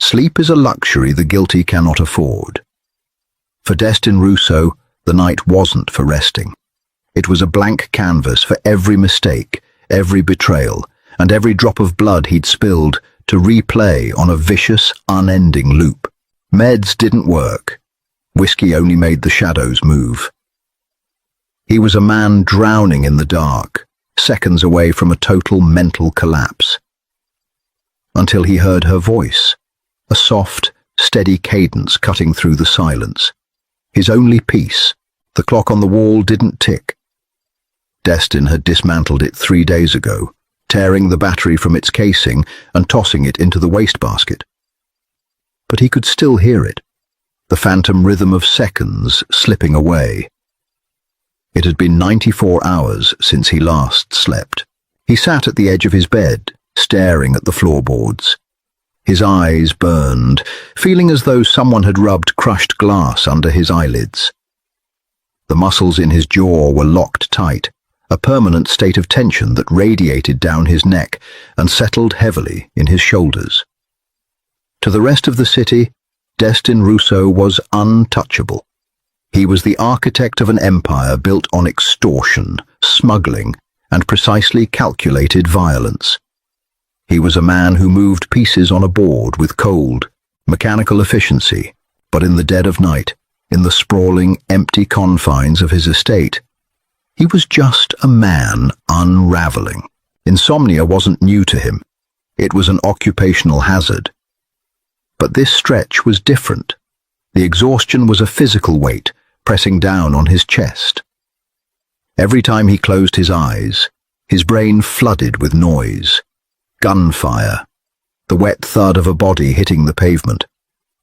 Sleep is a luxury the guilty cannot afford. For Destin Russo, the night wasn't for resting. It was a blank canvas for every mistake, every betrayal, and every drop of blood he'd spilled to replay on a vicious, unending loop. Meds didn't work. Whiskey only made the shadows move. He was a man drowning in the dark, seconds away from a total mental collapse. Until he heard her voice, a soft, steady cadence cutting through the silence. His only peace. The clock on the wall didn't tick. Destin had dismantled it 3 days ago, tearing the battery from its casing and tossing it into the wastebasket. But he could still hear it, the phantom rhythm of seconds slipping away. It had been 94 hours since he last slept. He sat at the edge of his bed, staring at the floorboards. His eyes burned, feeling as though someone had rubbed crushed glass under his eyelids. The muscles in his jaw were locked tight, a permanent state of tension that radiated down his neck and settled heavily in his shoulders. To the rest of the city, Destin Russo was untouchable. He was the architect of an empire built on extortion, smuggling, and precisely calculated violence. He was a man who moved pieces on a board with cold, mechanical efficiency, but in the dead of night, in the sprawling, empty confines of his estate, he was just a man unraveling. Insomnia wasn't new to him. It was an occupational hazard. But this stretch was different. The exhaustion was a physical weight, pressing down on his chest. Every time he closed his eyes, his brain flooded with noise. Gunfire, the wet thud of a body hitting the pavement,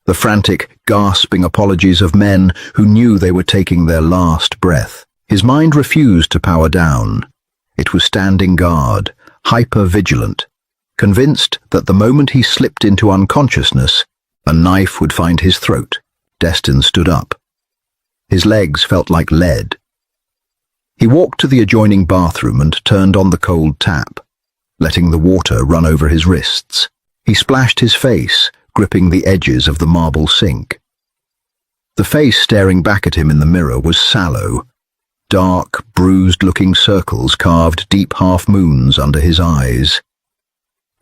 the frantic, gasping apologies of men who knew they were taking their last breath. His mind refused to power down. It was standing guard, hyper-vigilant, convinced that the moment he slipped into unconsciousness, a knife would find his throat. Destin stood up. His legs felt like lead. He walked to the adjoining bathroom and turned on the cold tap, letting the water run over his wrists. He splashed his face, gripping the edges of the marble sink. The face staring back at him in the mirror was sallow. Dark, bruised-looking circles carved deep half-moons under his eyes.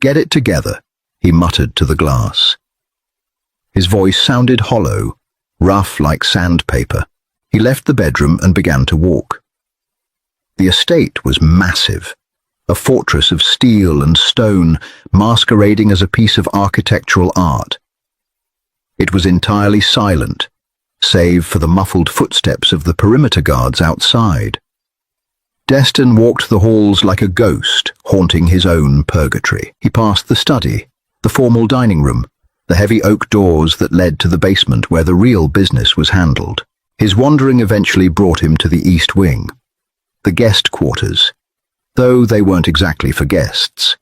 "Get it together," he muttered to the glass. His voice sounded hollow, rough like sandpaper. He left the bedroom and began to walk. The estate was massive, a fortress of steel and stone masquerading as a piece of architectural art. It was entirely silent, save for the muffled footsteps of the perimeter guards outside. Destin walked the halls like a ghost, haunting his own purgatory. He passed the study, the formal dining room, the heavy oak doors that led to the basement where the real business was handled. His wandering eventually brought him to the East Wing, the guest quarters, though they weren't exactly for guests.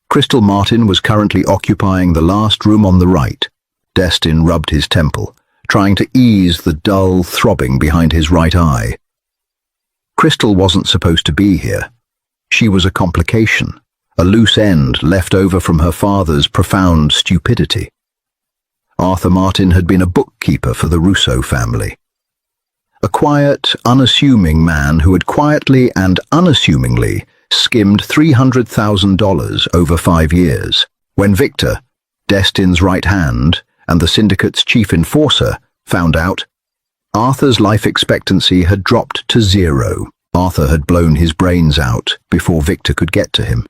Crystal Martin was currently occupying the last room on the right. Destin rubbed his temple, trying to ease the dull throbbing behind his right eye. Crystal wasn't supposed to be here. She was a complication, a loose end left over from her father's profound stupidity. Arthur Martin had been a bookkeeper for the Russo family. A quiet, unassuming man who had quietly and unassumingly skimmed $300,000 over 5 years. When Victor, Destin's right hand, and the syndicate's chief enforcer, found out, Arthur's life expectancy had dropped to 0. Arthur had blown his brains out before Victor could get to him,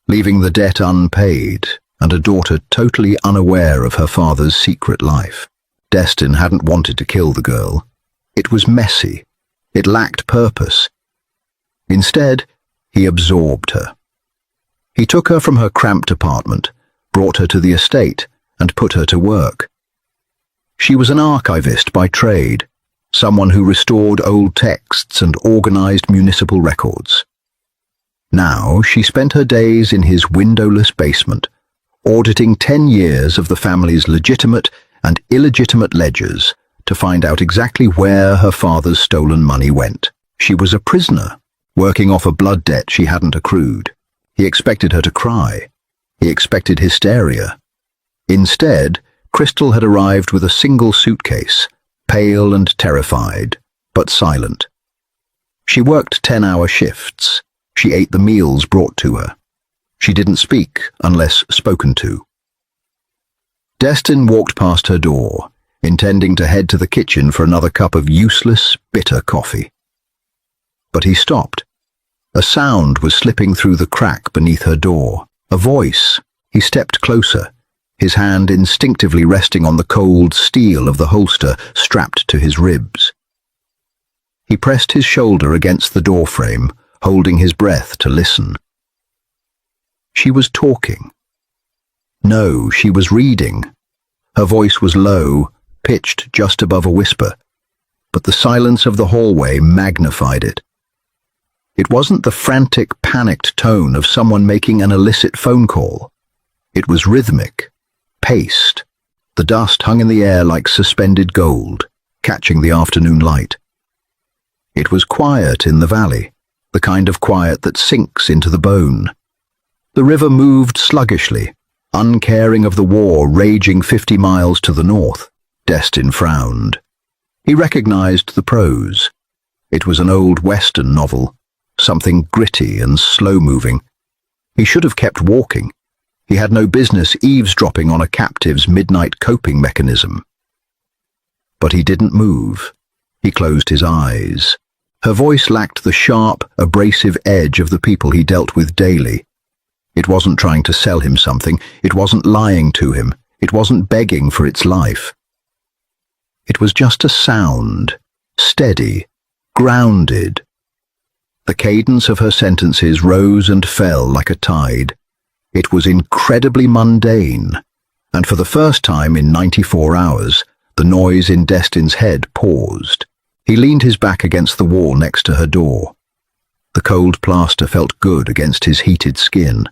leaving the debt unpaid and a daughter totally unaware of her father's secret life. Destin hadn't wanted to kill the girl. It was messy. It lacked purpose. Instead, he absorbed her. He took her from her cramped apartment, brought her to the estate, and put her to work. She was an archivist by trade, someone who restored old texts and organized municipal records. Now she spent her days in his windowless basement, auditing 10 years of the family's legitimate and illegitimate ledgers to find out exactly where her father's stolen money went. She was a prisoner, working off a blood debt she hadn't accrued. He expected her to cry. He expected hysteria. Instead, Crystal had arrived with a single suitcase, pale and terrified, but silent. She worked 10-hour shifts. She ate the meals brought to her. She didn't speak unless spoken to. Destin walked past her door, intending to head to the kitchen for another cup of useless, bitter coffee. But he stopped. A sound was slipping through the crack beneath her door. A voice. He stepped closer, his hand instinctively resting on the cold steel of the holster strapped to his ribs. He pressed his shoulder against the doorframe, holding his breath to listen. She was talking. No, she was reading. Her voice was low, pitched just above a whisper, but the silence of the hallway magnified it. It wasn't the frantic, panicked tone of someone making an illicit phone call. It was rhythmic, paced. The dust hung in the air like suspended gold, catching the afternoon light. It was quiet in the valley, the kind of quiet that sinks into the bone. The river moved sluggishly, uncaring of the war raging 50 miles to the north. Destin frowned. He recognized the prose. It was an old Western novel, something gritty and slow-moving. He should have kept walking. He had no business eavesdropping on a captive's midnight coping mechanism. But he didn't move. He closed his eyes. Her voice lacked the sharp, abrasive edge of the people he dealt with daily. It wasn't trying to sell him something. It wasn't lying to him. It wasn't begging for its life. It was just a sound, steady, grounded. The cadence of her sentences rose and fell like a tide. It was incredibly mundane, and for the first time in 94 hours, the noise in Destin's head paused. He leaned his back against the wall next to her door. The cold plaster felt good against his heated skin.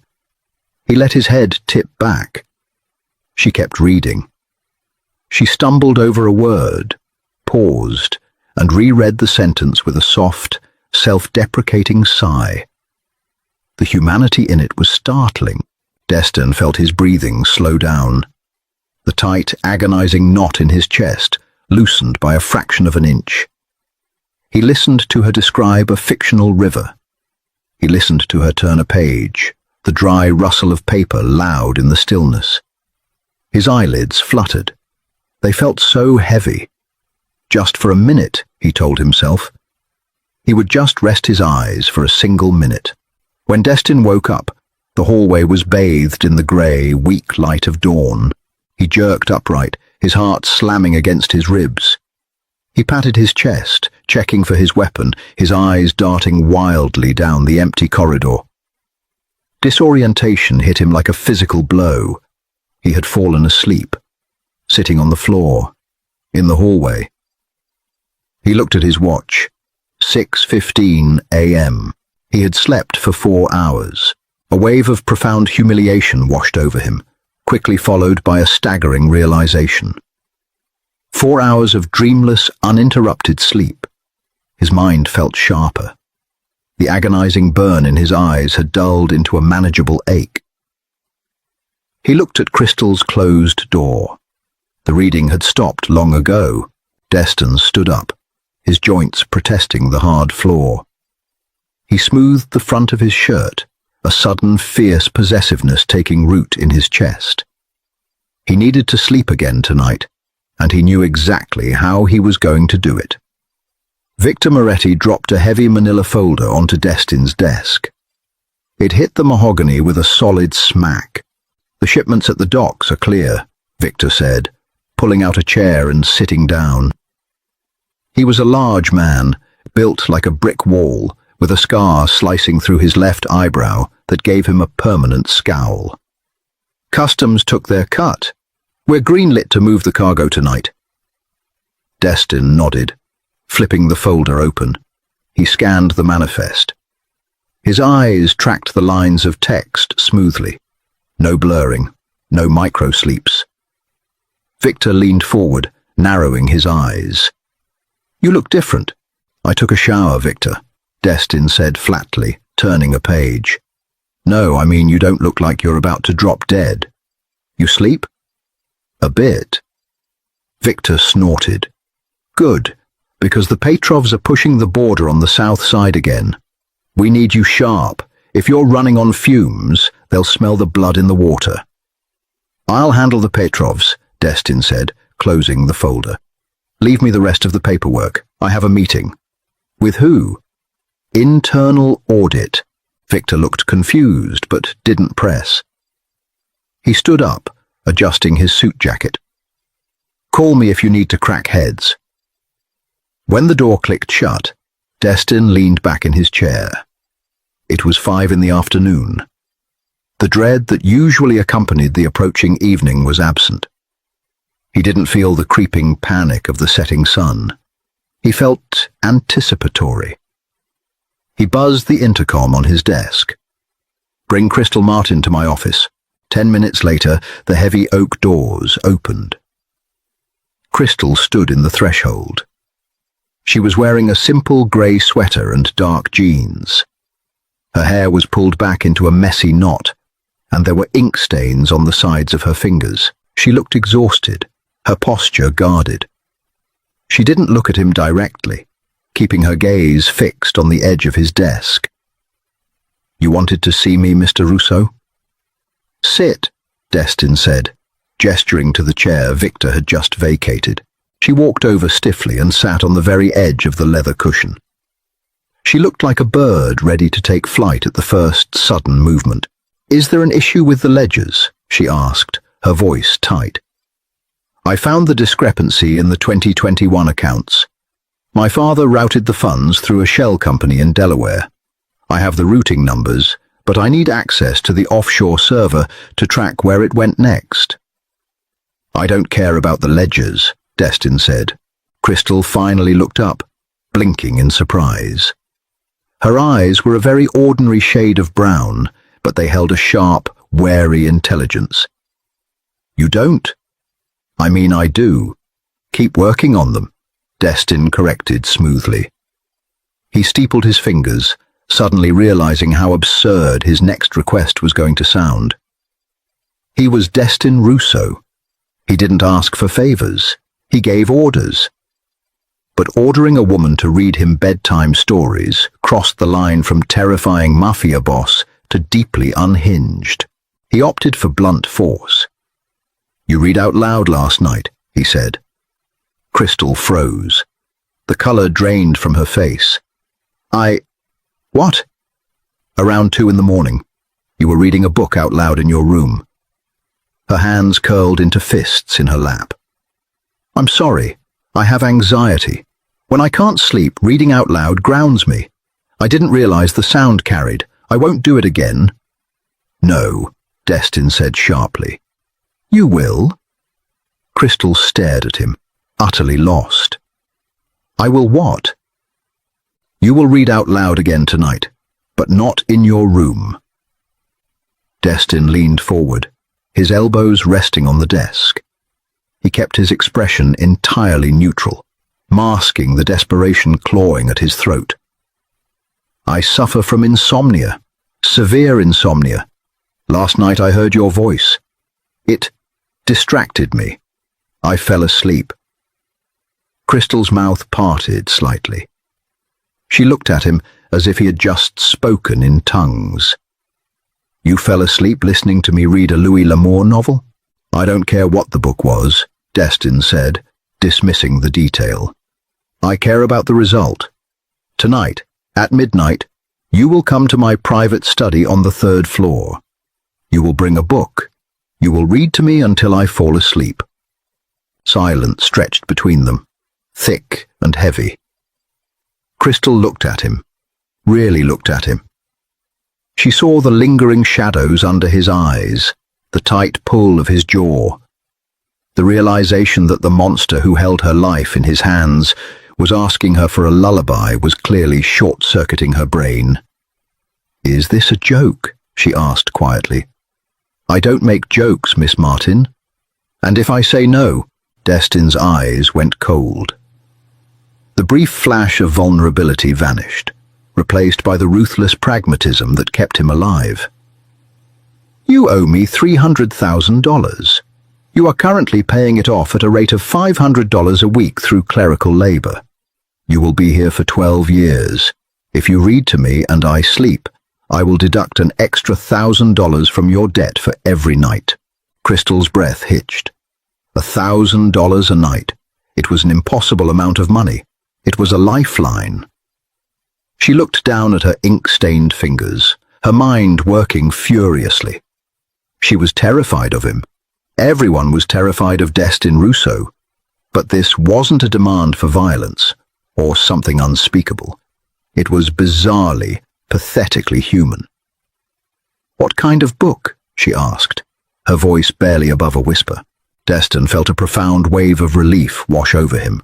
He let his head tip back. She kept reading. She stumbled over a word, paused, and reread the sentence with a soft, self-deprecating sigh. The humanity in it was startling. Destin felt his breathing slow down. The tight, agonizing knot in his chest loosened by a fraction of an inch. He listened to her describe a fictional river. He listened to her turn a page, the dry rustle of paper loud in the stillness. His eyelids fluttered. They felt so heavy. Just for a minute, he told himself. He would just rest his eyes for a single minute. When Destin woke up, the hallway was bathed in the grey, weak light of dawn. He jerked upright, his heart slamming against his ribs. He patted his chest, checking for his weapon, his eyes darting wildly down the empty corridor. Disorientation hit him like a physical blow. He had fallen asleep, sitting on the floor, in the hallway. He looked at his watch. 6:15 a.m. He had slept for 4 hours. A wave of profound humiliation washed over him, quickly followed by a staggering realization. 4 hours of dreamless, uninterrupted sleep. His mind felt sharper. The agonizing burn in his eyes had dulled into a manageable ache. He looked at Crystal's closed door. The reading had stopped long ago. Destin stood up, his joints protesting the hard floor. He smoothed the front of his shirt, a sudden fierce possessiveness taking root in his chest. He needed to sleep again tonight, and he knew exactly how he was going to do it. Victor Moretti dropped a heavy manila folder onto Destin's desk. It hit the mahogany with a solid smack. "The shipments at the docks are clear," Victor said, pulling out a chair and sitting down. He was a large man, built like a brick wall, with a scar slicing through his left eyebrow that gave him a permanent scowl. "Customs took their cut. We're greenlit to move the cargo tonight." Destin nodded, flipping the folder open. He scanned the manifest. His eyes tracked the lines of text smoothly. No blurring, no micro-sleeps. Victor leaned forward, narrowing his eyes. "You look different." "I took a shower, Victor," Destin said flatly, turning a page. "No, I mean you don't look like you're about to drop dead. You sleep?" A bit. Victor snorted. Good, because the Petrovs are pushing the border on the south side again. We need you sharp. If you're running on fumes, they'll smell the blood in the water. I'll handle the Petrovs, Destin said, closing the folder. Leave me the rest of the paperwork. I have a meeting. With who? Internal audit. Victor looked confused, but didn't press. He stood up, adjusting his suit jacket. Call me if you need to crack heads. When the door clicked shut, Destin leaned back in his chair. It was 5 in the afternoon. The dread that usually accompanied the approaching evening was absent. He didn't feel the creeping panic of the setting sun. He felt anticipatory. He buzzed the intercom on his desk. Bring Crystal Martin to my office. 10 minutes later, the heavy oak doors opened. Crystal stood in the threshold. She was wearing a simple grey sweater and dark jeans. Her hair was pulled back into a messy knot, and there were ink stains on the sides of her fingers. She looked exhausted, her posture guarded. She didn't look at him directly, keeping her gaze fixed on the edge of his desk. You wanted to see me, Mr. Russo? Sit, Destin said, gesturing to the chair Victor had just vacated. She walked over stiffly and sat on the very edge of the leather cushion. She looked like a bird ready to take flight at the first sudden movement. Is there an issue with the ledgers? She asked, her voice tight. I found the discrepancy in the 2021 accounts. My father routed the funds through a shell company in Delaware. I have the routing numbers, but I need access to the offshore server to track where it went next. I don't care about the ledgers, Destin said. Crystal finally looked up, blinking in surprise. Her eyes were a very ordinary shade of brown, but they held a sharp, wary intelligence. You don't? I mean, I do. Keep working on them, Destin corrected smoothly. He steepled his fingers, suddenly realizing how absurd his next request was going to sound. He was Destin Russo. He didn't ask for favors. He gave orders. But ordering a woman to read him bedtime stories crossed the line from terrifying Mafia boss to deeply unhinged. He opted for blunt force. You read out loud last night, he said. Crystal froze. The color drained from her face. What? Around 2 in the morning. You were reading a book out loud in your room. Her hands curled into fists in her lap. I'm sorry. I have anxiety. When I can't sleep, reading out loud grounds me. I didn't realize the sound carried. I won't do it again. No, Destin said sharply. You will? Crystal stared at him, utterly lost. I will what? You will read out loud again tonight, but not in your room. Destin leaned forward, his elbows resting on the desk. He kept his expression entirely neutral, masking the desperation clawing at his throat. I suffer from insomnia, severe insomnia. Last night I heard your voice. It distracted me. I fell asleep. Crystal's mouth parted slightly. She looked at him as if he had just spoken in tongues. You fell asleep listening to me read a Louis L'Amour novel? I don't care what the book was, Destin said, dismissing the detail. I care about the result. Tonight, at midnight, you will come to my private study on the 3rd floor. You will bring a book. You will read to me until I fall asleep. Silence stretched between them, thick and heavy. Crystal looked at him, really looked at him. She saw the lingering shadows under his eyes, the tight pull of his jaw. The realization that the monster who held her life in his hands was asking her for a lullaby was clearly short-circuiting her brain. Is this a joke? She asked quietly. I don't make jokes, Miss Martin. And if I say no, Destin's eyes went cold. The brief flash of vulnerability vanished, replaced by the ruthless pragmatism that kept him alive. You owe me $300,000. You are currently paying it off at a rate of $500 a week through clerical labor. You will be here for 12 years. If you read to me and I sleep, I will deduct an extra $1,000 from your debt for every night." Crystal's breath hitched. $1,000 a night. It was an impossible amount of money. It was a lifeline. She looked down at her ink-stained fingers, her mind working furiously. She was terrified of him. Everyone was terrified of Destin Russo. But this wasn't a demand for violence, or something unspeakable. It was bizarrely, pathetically human. "What kind of book?" she asked, her voice barely above a whisper. Destin felt a profound wave of relief wash over him,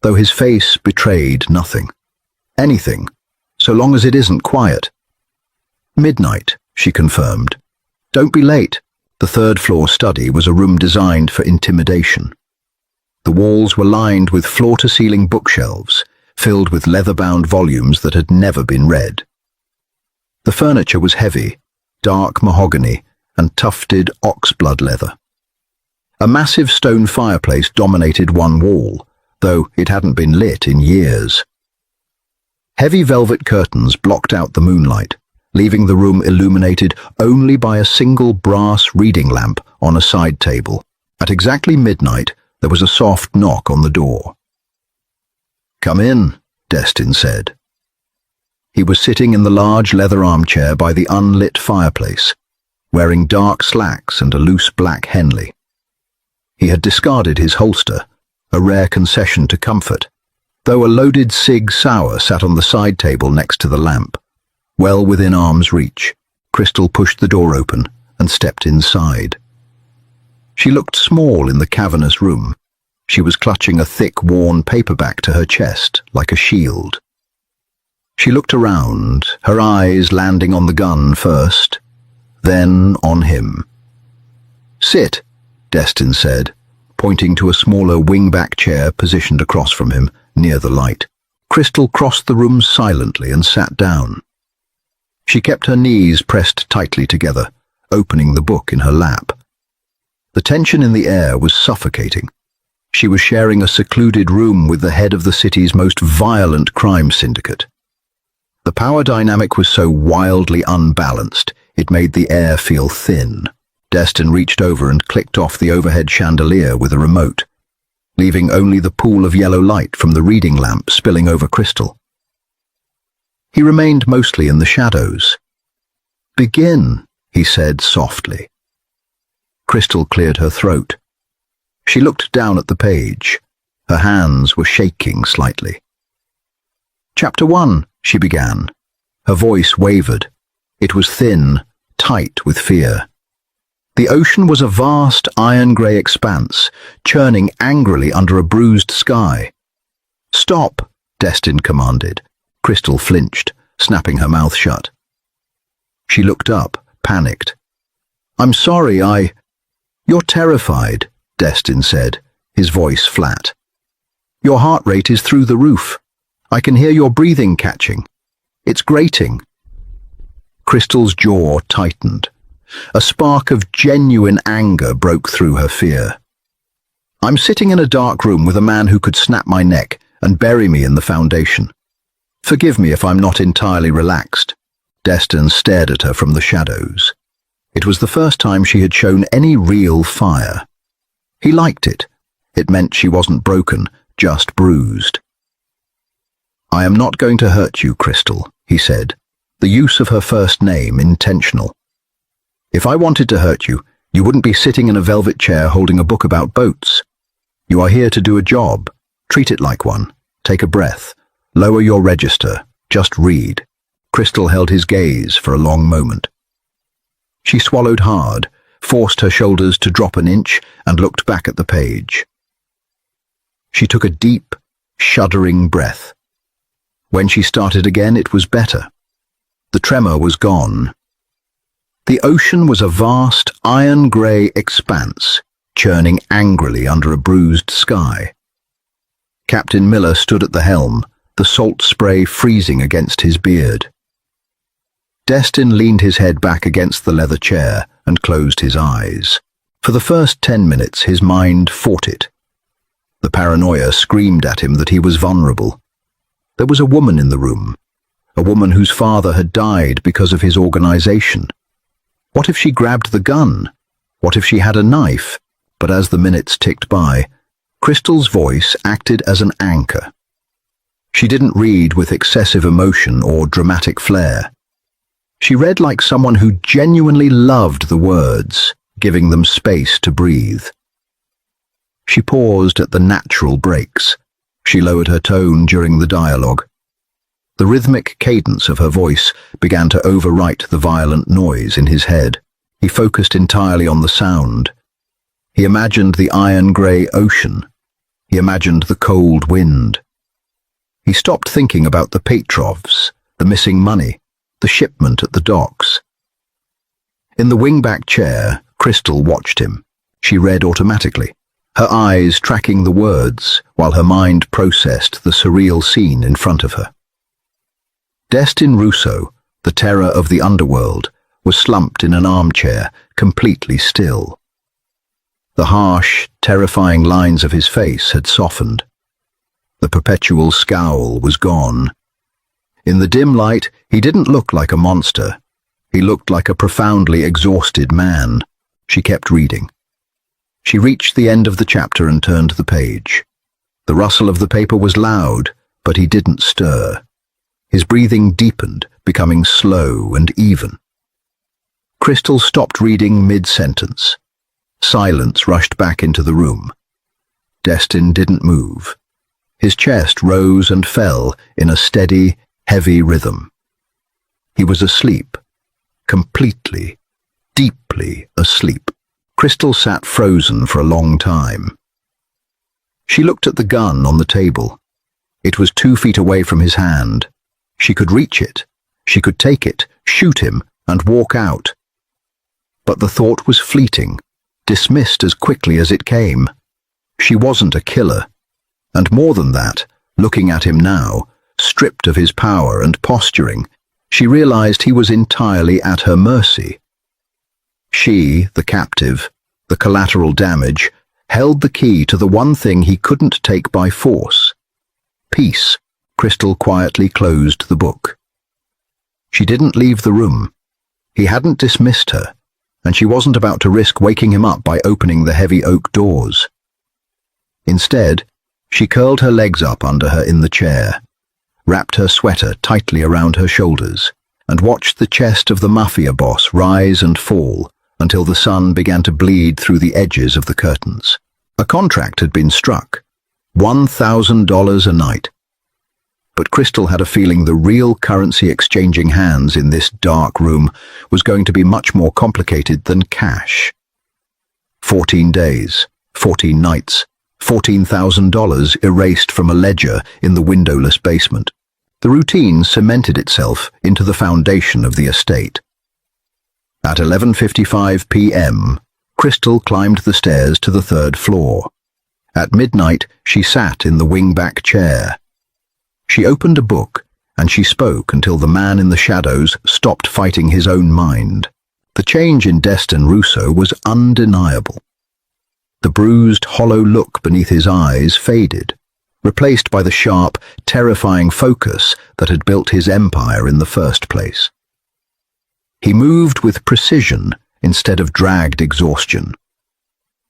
though his face betrayed nothing. "Anything, so long as it isn't quiet." "Midnight," she confirmed. "Don't be late." The third-floor study was a room designed for intimidation. The walls were lined with floor-to-ceiling bookshelves, filled with leather-bound volumes that had never been read. The furniture was heavy, dark mahogany, and tufted oxblood leather. A massive stone fireplace dominated one wall, though it hadn't been lit in years. Heavy velvet curtains blocked out the moonlight, leaving the room illuminated only by a single brass reading lamp on a side table. At exactly midnight, there was a soft knock on the door. "Come in," Destin said. He was sitting in the large leather armchair by the unlit fireplace, wearing dark slacks and a loose black Henley. He had discarded his holster, a rare concession to comfort, though a loaded Sig Sauer sat on the side table next to the lamp. Well within arm's reach, Crystal pushed the door open and stepped inside. She looked small in the cavernous room. She was clutching a thick, worn paperback to her chest, like a shield. She looked around, her eyes landing on the gun first, then on him. "Sit," Destin said, pointing to a smaller wingback chair positioned across from him, near the light. Crystal crossed the room silently and sat down. She kept her knees pressed tightly together, opening the book in her lap. The tension in the air was suffocating. She was sharing a secluded room with the head of the city's most violent crime syndicate. The power dynamic was so wildly unbalanced, it made the air feel thin. Destin reached over and clicked off the overhead chandelier with a remote, leaving only the pool of yellow light from the reading lamp spilling over Crystal. He remained mostly in the shadows. "Begin," he said softly. Crystal cleared her throat. She looked down at the page. Her hands were shaking slightly. "Chapter 1, she began. Her voice wavered. It was thin, tight with fear. The ocean was a vast iron-grey expanse, churning angrily under a bruised sky. "Stop," Destin commanded. Crystal flinched, snapping her mouth shut. She looked up, panicked. "I'm sorry, You're terrified," Destin said, his voice flat. "Your heart rate is through the roof. I can hear your breathing catching. It's grating." Crystal's jaw tightened. A spark of genuine anger broke through her fear. "I'm sitting in a dark room with a man who could snap my neck and bury me in the foundation. Forgive me if I'm not entirely relaxed." Destin stared at her from the shadows. It was the first time she had shown any real fire. He liked it. It meant she wasn't broken, just bruised. "I am not going to hurt you, Crystal," he said, the use of her first name intentional. "If I wanted to hurt you, you wouldn't be sitting in a velvet chair holding a book about boats. You are here to do a job. Treat it like one. Take a breath. Lower your register. Just read." Crystal held his gaze for a long moment. She swallowed hard, forced her shoulders to drop an inch, and looked back at the page. She took a deep, shuddering breath. When she started again, it was better. The tremor was gone. The ocean was a vast, iron-grey expanse, churning angrily under a bruised sky. Captain Miller stood at the helm, the salt spray freezing against his beard. Destin leaned his head back against the leather chair and closed his eyes. For the first 10 minutes, his mind fought it. The paranoia screamed at him that he was vulnerable. There was a woman in the room, a woman whose father had died because of his organization. What if she grabbed the gun? What if she had a knife? But as the minutes ticked by, Crystal's voice acted as an anchor. She didn't read with excessive emotion or dramatic flair. She read like someone who genuinely loved the words, giving them space to breathe. She paused at the natural breaks. She lowered her tone during the dialogue. The rhythmic cadence of her voice began to overwrite the violent noise in his head. He focused entirely on the sound. He imagined the iron-grey ocean. He imagined the cold wind. He stopped thinking about the Petrovs, the missing money, the shipment at the docks. In the wingback chair, Crystal watched him. She read automatically, her eyes tracking the words while her mind processed the surreal scene in front of her. Destin Russo, the terror of the underworld, was slumped in an armchair, completely still. The harsh, terrifying lines of his face had softened. The perpetual scowl was gone. In the dim light, he didn't look like a monster. He looked like a profoundly exhausted man. She kept reading. She reached the end of the chapter and turned the page. The rustle of the paper was loud, but he didn't stir. His breathing deepened, becoming slow and even. Crystal stopped reading mid-sentence. Silence rushed back into the room. Destin didn't move. His chest rose and fell in a steady, heavy rhythm. He was asleep, completely, deeply asleep. Crystal sat frozen for a long time. She looked at the gun on the table. It was 2 feet away from his hand. She could reach it. She could take it, shoot him, and walk out. But the thought was fleeting, dismissed as quickly as it came. She wasn't a killer. And more than that, looking at him now, stripped of his power and posturing, she realized he was entirely at her mercy. She, the captive, the collateral damage, held the key to the one thing he couldn't take by force. Peace. Crystal quietly closed the book. She didn't leave the room. He hadn't dismissed her, and she wasn't about to risk waking him up by opening the heavy oak doors. Instead, she curled her legs up under her in the chair, wrapped her sweater tightly around her shoulders, and watched the chest of the Mafia boss rise and fall until the sun began to bleed through the edges of the curtains. A contract had been struck, $1,000 a night. But Crystal had a feeling the real currency exchanging hands in this dark room was going to be much more complicated than cash. 14 days, 14 nights, $14,000 erased from a ledger in the windowless basement. The routine cemented itself into the foundation of the estate. At 11:55 p.m., Crystal climbed the stairs to the 3rd floor. At midnight, she sat in the wingback chair. She opened a book, and she spoke until the man in the shadows stopped fighting his own mind. The change in Destin Russo was undeniable. The bruised, hollow look beneath his eyes faded, replaced by the sharp, terrifying focus that had built his empire in the first place. He moved with precision instead of dragged exhaustion.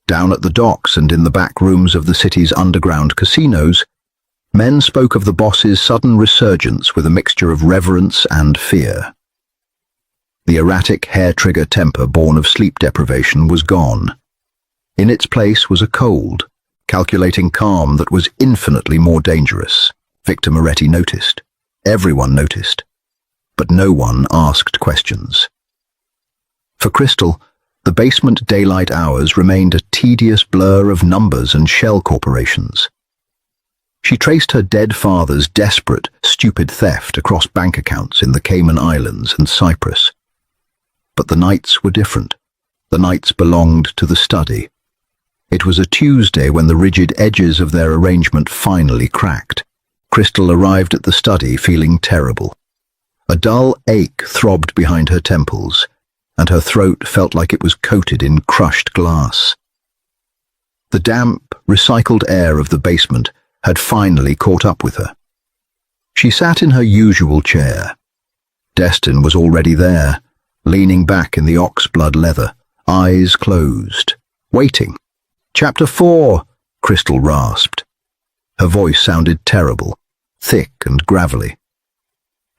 Down at the docks and in the back rooms of the city's underground casinos, men spoke of the boss's sudden resurgence with a mixture of reverence and fear. The erratic hair-trigger temper born of sleep deprivation was gone. In its place was a cold, calculating calm that was infinitely more dangerous. Victor Moretti noticed. Everyone noticed. But no one asked questions. For Crystal, the basement daylight hours remained a tedious blur of numbers and shell corporations. She traced her dead father's desperate, stupid theft across bank accounts in the Cayman Islands and Cyprus. But the nights were different. The nights belonged to the study. It was a Tuesday when the rigid edges of their arrangement finally cracked. Crystal arrived at the study feeling terrible. A dull ache throbbed behind her temples, and her throat felt like it was coated in crushed glass. The damp, recycled air of the basement had finally caught up with her. She sat in her usual chair. Destin was already there, leaning back in the ox-blood leather, eyes closed, waiting. "Chapter 4, Crystal rasped. Her voice sounded terrible, thick and gravelly.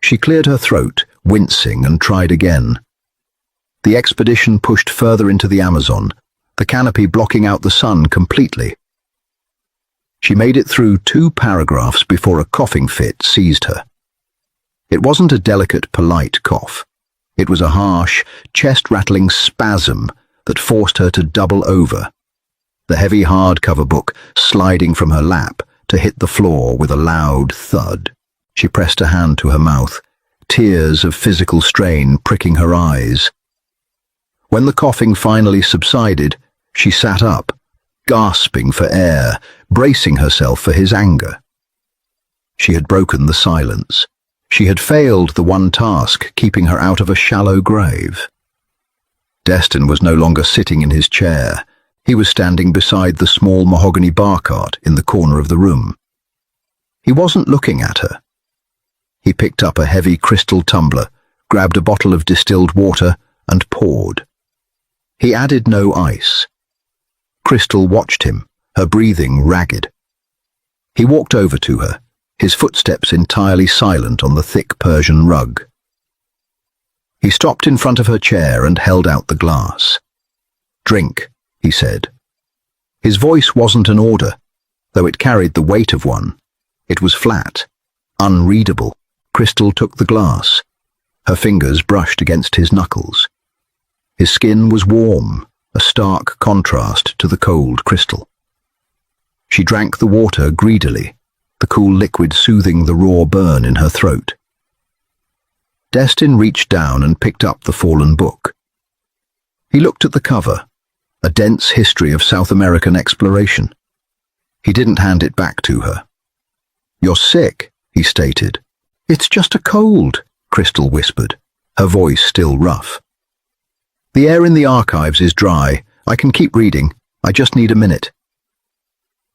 She cleared her throat, wincing, and tried again. The expedition pushed further into the Amazon, the canopy blocking out the sun completely. She made it through 2 paragraphs before a coughing fit seized her. It wasn't a delicate, polite cough. It was a harsh, chest-rattling spasm that forced her to double over, the heavy hardcover book sliding from her lap to hit the floor with a loud thud. She pressed a hand to her mouth, tears of physical strain pricking her eyes. When the coughing finally subsided, she sat up, gasping for air, bracing herself for his anger. She had broken the silence. She had failed the one task keeping her out of a shallow grave. Destin was no longer sitting in his chair. He was standing beside the small mahogany bar cart in the corner of the room. He wasn't looking at her. He picked up a heavy crystal tumbler, grabbed a bottle of distilled water, and poured. He added no ice. Crystal watched him, her breathing ragged. He walked over to her, his footsteps entirely silent on the thick Persian rug. He stopped in front of her chair and held out the glass. "Drink," he said. His voice wasn't an order, though it carried the weight of one. It was flat, unreadable. Crystal took the glass. Her fingers brushed against his knuckles. His skin was warm, a stark contrast to the cold crystal. She drank the water greedily, the cool liquid soothing the raw burn in her throat. Destin reached down and picked up the fallen book. He looked at the cover, a dense history of South American exploration. He didn't hand it back to her. "You're sick," he stated. "It's just a cold," Crystal whispered, her voice still rough. "The air in the archives is dry. I can keep reading. I just need a minute."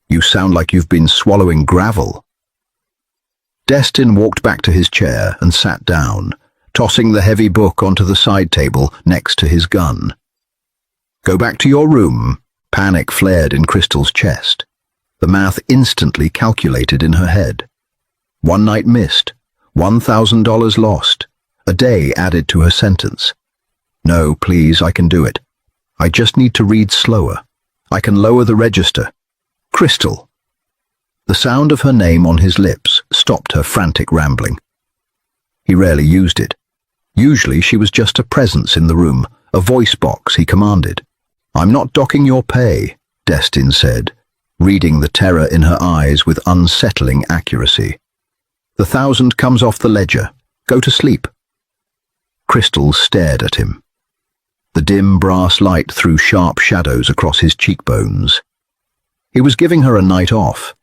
"You sound like you've been swallowing gravel." Destin walked back to his chair and sat down, tossing the heavy book onto the side table next to his gun. "Go back to your room." Panic flared in Crystal's chest. The math instantly calculated in her head. 1 night missed, $1,000 lost, a day added to her sentence. "No, please, I can do it. I just need to read slower. I can lower the register." "Crystal." The sound of her name on his lips stopped her frantic rambling. He rarely used it. Usually she was just a presence in the room, a voice box he commanded. "I'm not docking your pay," Destin said, reading the terror in her eyes with unsettling accuracy. "The 1,000 comes off the ledger. Go to sleep." Crystal stared at him. The dim brass light threw sharp shadows across his cheekbones. He was giving her a night off.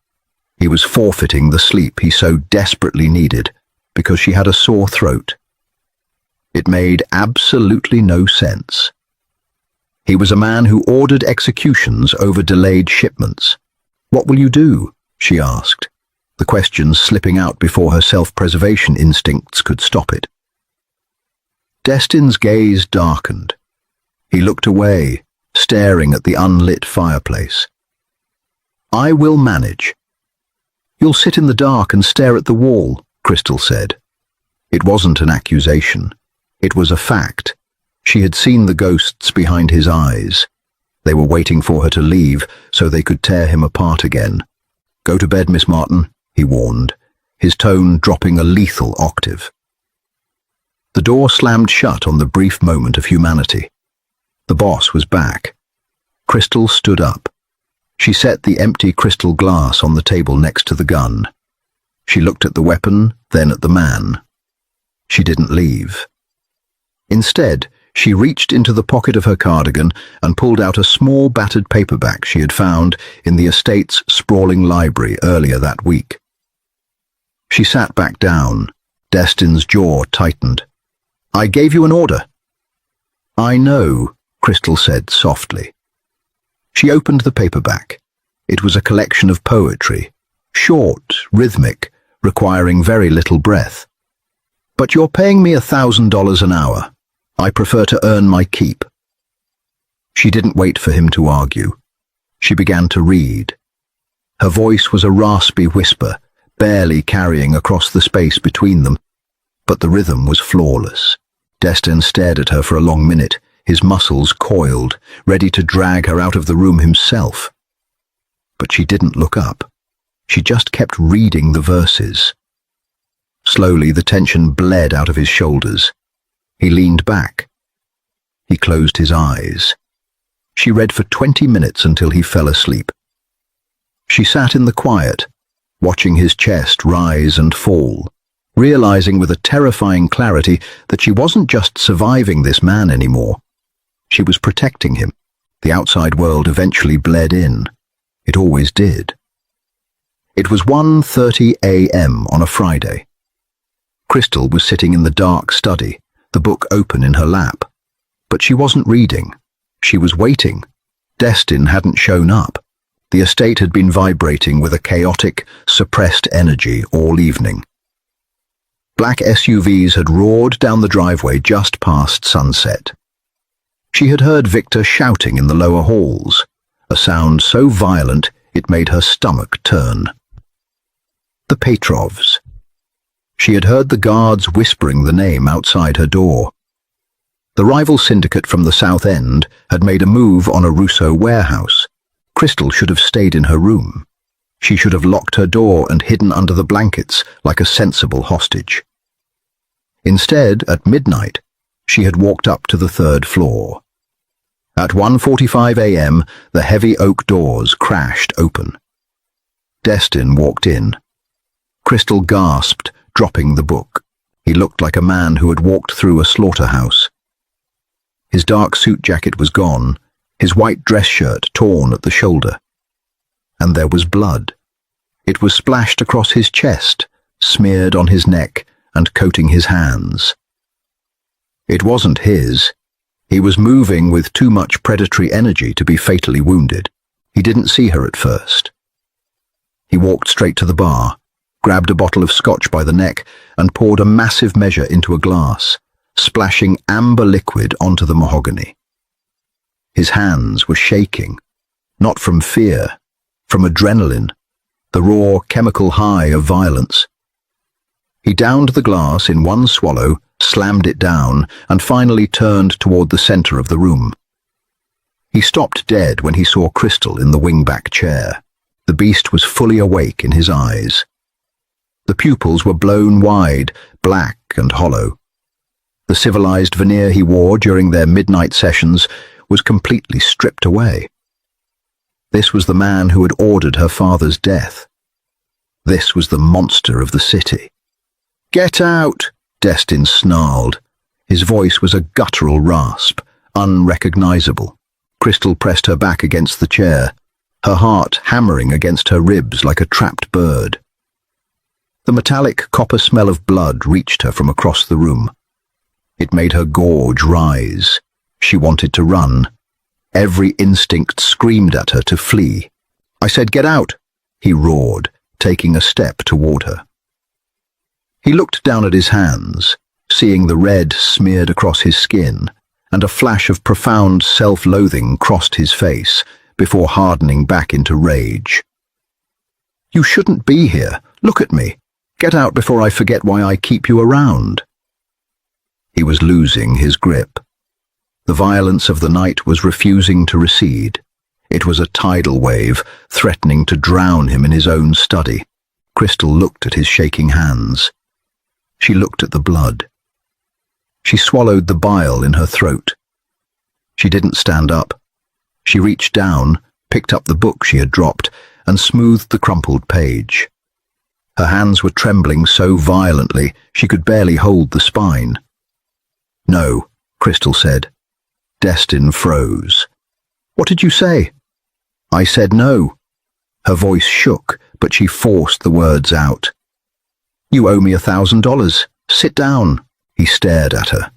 He was forfeiting the sleep he so desperately needed because she had a sore throat. It made absolutely no sense. He was a man who ordered executions over delayed shipments. "What will you do?" she asked, the questions slipping out before her self-preservation instincts could stop it. Destin's gaze darkened. He looked away, staring at the unlit fireplace. "I will manage." "You'll sit in the dark and stare at the wall," Crystal said. It wasn't an accusation. It was a fact. She had seen the ghosts behind his eyes. They were waiting for her to leave so they could tear him apart again. "Go to bed, Miss Martin," he warned, his tone dropping a lethal octave. The door slammed shut on the brief moment of humanity. The boss was back. Crystal stood up. She set the empty crystal glass on the table next to the gun. She looked at the weapon, then at the man. She didn't leave. Instead, she reached into the pocket of her cardigan and pulled out a small battered paperback she had found in the estate's sprawling library earlier that week. She sat back down. Destin's jaw tightened. "I gave you an order." "I know," Crystal said softly. She opened the paperback. It was a collection of poetry, short, rhythmic, requiring very little breath. "But you're paying me $1,000 an hour. I prefer to earn my keep." She didn't wait for him to argue. She began to read. Her voice was a raspy whisper, barely carrying across the space between them, but the rhythm was flawless. Destin stared at her for a long minute, his muscles coiled, ready to drag her out of the room himself. But she didn't look up. She just kept reading the verses. Slowly, the tension bled out of his shoulders. He leaned back. He closed his eyes. She read for 20 minutes until he fell asleep. She sat in the quiet, watching his chest rise and fall, realizing with a terrifying clarity that she wasn't just surviving this man anymore. She was protecting him. The outside world eventually bled in. It always did. It was 1:30 a.m. on a Friday. Crystal was sitting in the dark study, the book open in her lap. But she wasn't reading. She was waiting. Destin hadn't shown up. The estate had been vibrating with a chaotic, suppressed energy all evening. Black SUVs had roared down the driveway just past sunset. She had heard Victor shouting in the lower halls, a sound so violent it made her stomach turn. The Petrovs. She had heard the guards whispering the name outside her door. The rival syndicate from the South End had made a move on a Russo warehouse. Crystal should have stayed in her room. She should have locked her door and hidden under the blankets like a sensible hostage. Instead, at midnight, she had walked up to the 3rd floor. At 1:45 a.m., the heavy oak doors crashed open. Destin walked in. Crystal gasped, dropping the book. He looked like a man who had walked through a slaughterhouse. His dark suit jacket was gone, his white dress shirt torn at the shoulder. And there was blood. It was splashed across his chest, smeared on his neck, and coating his hands. It wasn't his. He was moving with too much predatory energy to be fatally wounded. He didn't see her at first. He walked straight to the bar, grabbed a bottle of scotch by the neck, and poured a massive measure into a glass, splashing amber liquid onto the mahogany. His hands were shaking, not from fear, from adrenaline, the raw chemical high of violence. He downed the glass in one swallow, slammed it down, and finally turned toward the center of the room. He stopped dead when he saw Crystal in the wingback chair. The beast was fully awake in his eyes. The pupils were blown wide, black and hollow. The civilized veneer he wore during their midnight sessions was completely stripped away. This was the man who had ordered her father's death. This was the monster of the city. "Get out!" Destin snarled. His voice was a guttural rasp, unrecognizable. Crystal pressed her back against the chair, her heart hammering against her ribs like a trapped bird. The metallic copper smell of blood reached her from across the room. It made her gorge rise. She wanted to run. Every instinct screamed at her to flee. "I said get out!" he roared, taking a step toward her. He looked down at his hands, seeing the red smeared across his skin, and a flash of profound self-loathing crossed his face before hardening back into rage. "You shouldn't be here. Look at me. Get out before I forget why I keep you around." He was losing his grip. The violence of the night was refusing to recede. It was a tidal wave, threatening to drown him in his own study. Crystal looked at his shaking hands. She looked at the blood. She swallowed the bile in her throat. She didn't stand up. She reached down, picked up the book she had dropped, and smoothed the crumpled page. Her hands were trembling so violently she could barely hold the spine. "No," Crystal said. Destin froze. "What did you say?" "I said no." Her voice shook, but she forced the words out. "You owe me $1,000. Sit down." He stared at her,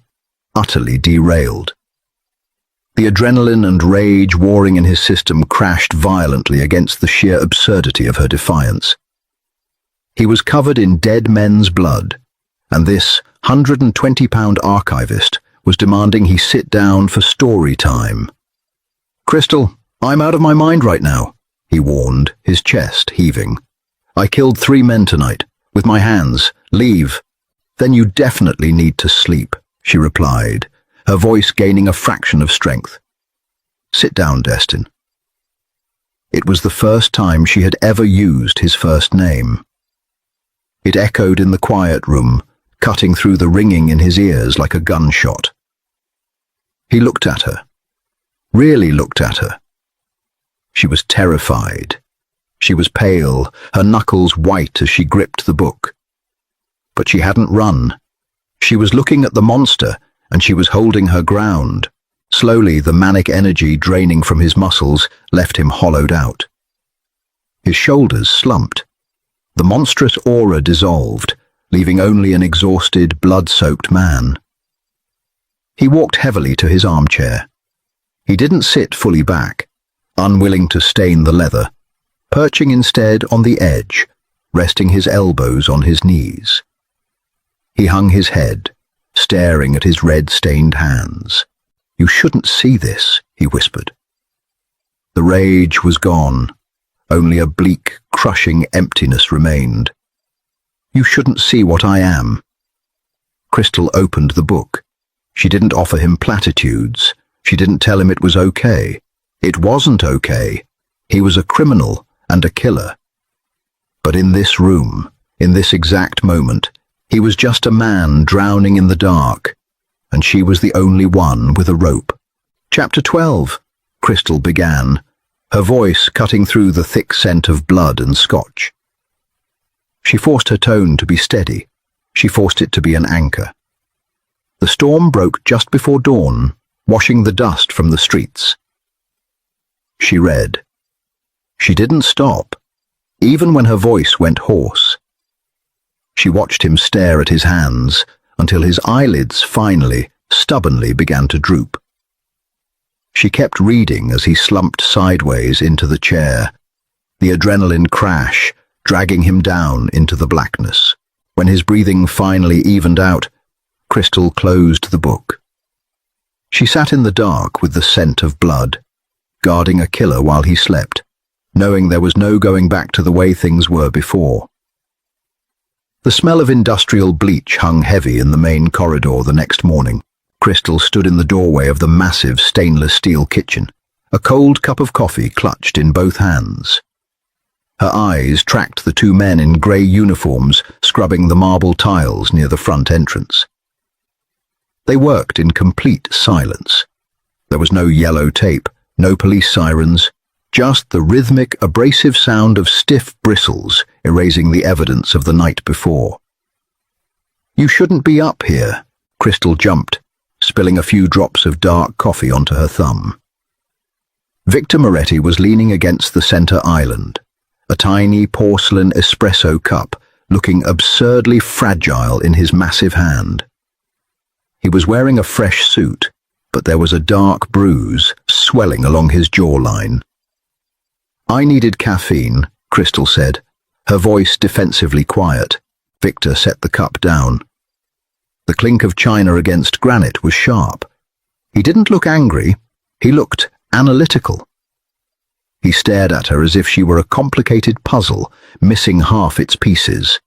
utterly derailed. The adrenaline and rage warring in his system crashed violently against the sheer absurdity of her defiance. He was covered in dead men's blood, and this 120-pound archivist was demanding he sit down for story time. "Crystal, I'm out of my mind right now," he warned, his chest heaving. "I killed 3 men tonight, with my hands. Leave." "Then you definitely need to sleep," she replied, her voice gaining a fraction of strength. "Sit down, Destin." It was the first time she had ever used his first name. It echoed in the quiet room, cutting through the ringing in his ears like a gunshot. He looked at her, really looked at her. She was terrified. She was pale, her knuckles white as she gripped the book. But she hadn't run. She was looking at the monster, and she was holding her ground. Slowly, the manic energy draining from his muscles left him hollowed out. His shoulders slumped. The monstrous aura dissolved, leaving only an exhausted, blood-soaked man. He walked heavily to his armchair. He didn't sit fully back, unwilling to stain the leather, perching instead on the edge, resting his elbows on his knees. He hung his head, staring at his red-stained hands. "You shouldn't see this," he whispered. The rage was gone. Only a bleak, crushing emptiness remained. "You shouldn't see what I am." Crystal opened the book. She didn't offer him platitudes. She didn't tell him it was okay. It wasn't okay. He was a criminal and a killer. But in this room, in this exact moment, he was just a man drowning in the dark, and she was the only one with a rope. "Chapter 12, Crystal began, her voice cutting through the thick scent of blood and scotch. She forced her tone to be steady. She forced it to be an anchor. The storm broke just before dawn, washing the dust from the streets. She read. She didn't stop, even when her voice went hoarse. She watched him stare at his hands until his eyelids finally, stubbornly began to droop. She kept reading as he slumped sideways into the chair, the adrenaline crash dragging him down into the blackness. When his breathing finally evened out, Crystal closed the book. She sat in the dark with the scent of blood, guarding a killer while he slept, knowing there was no going back to the way things were before. The smell of industrial bleach hung heavy in the main corridor the next morning. Crystal stood in the doorway of the massive stainless steel kitchen, a cold cup of coffee clutched in both hands. Her eyes tracked the two men in grey uniforms scrubbing the marble tiles near the front entrance. They worked in complete silence. There was no yellow tape, no police sirens, just the rhythmic, abrasive sound of stiff bristles erasing the evidence of the night before. "You shouldn't be up here," Crystal jumped, spilling a few drops of dark coffee onto her thumb. Victor Moretti was leaning against the center island, a tiny porcelain espresso cup looking absurdly fragile in his massive hand. He was wearing a fresh suit, but there was a dark bruise swelling along his jawline. "I needed caffeine," Crystal said, her voice defensively quiet. Victor set the cup down. The clink of china against granite was sharp. He didn't look angry, he looked analytical. He stared at her as if she were a complicated puzzle, missing half its pieces.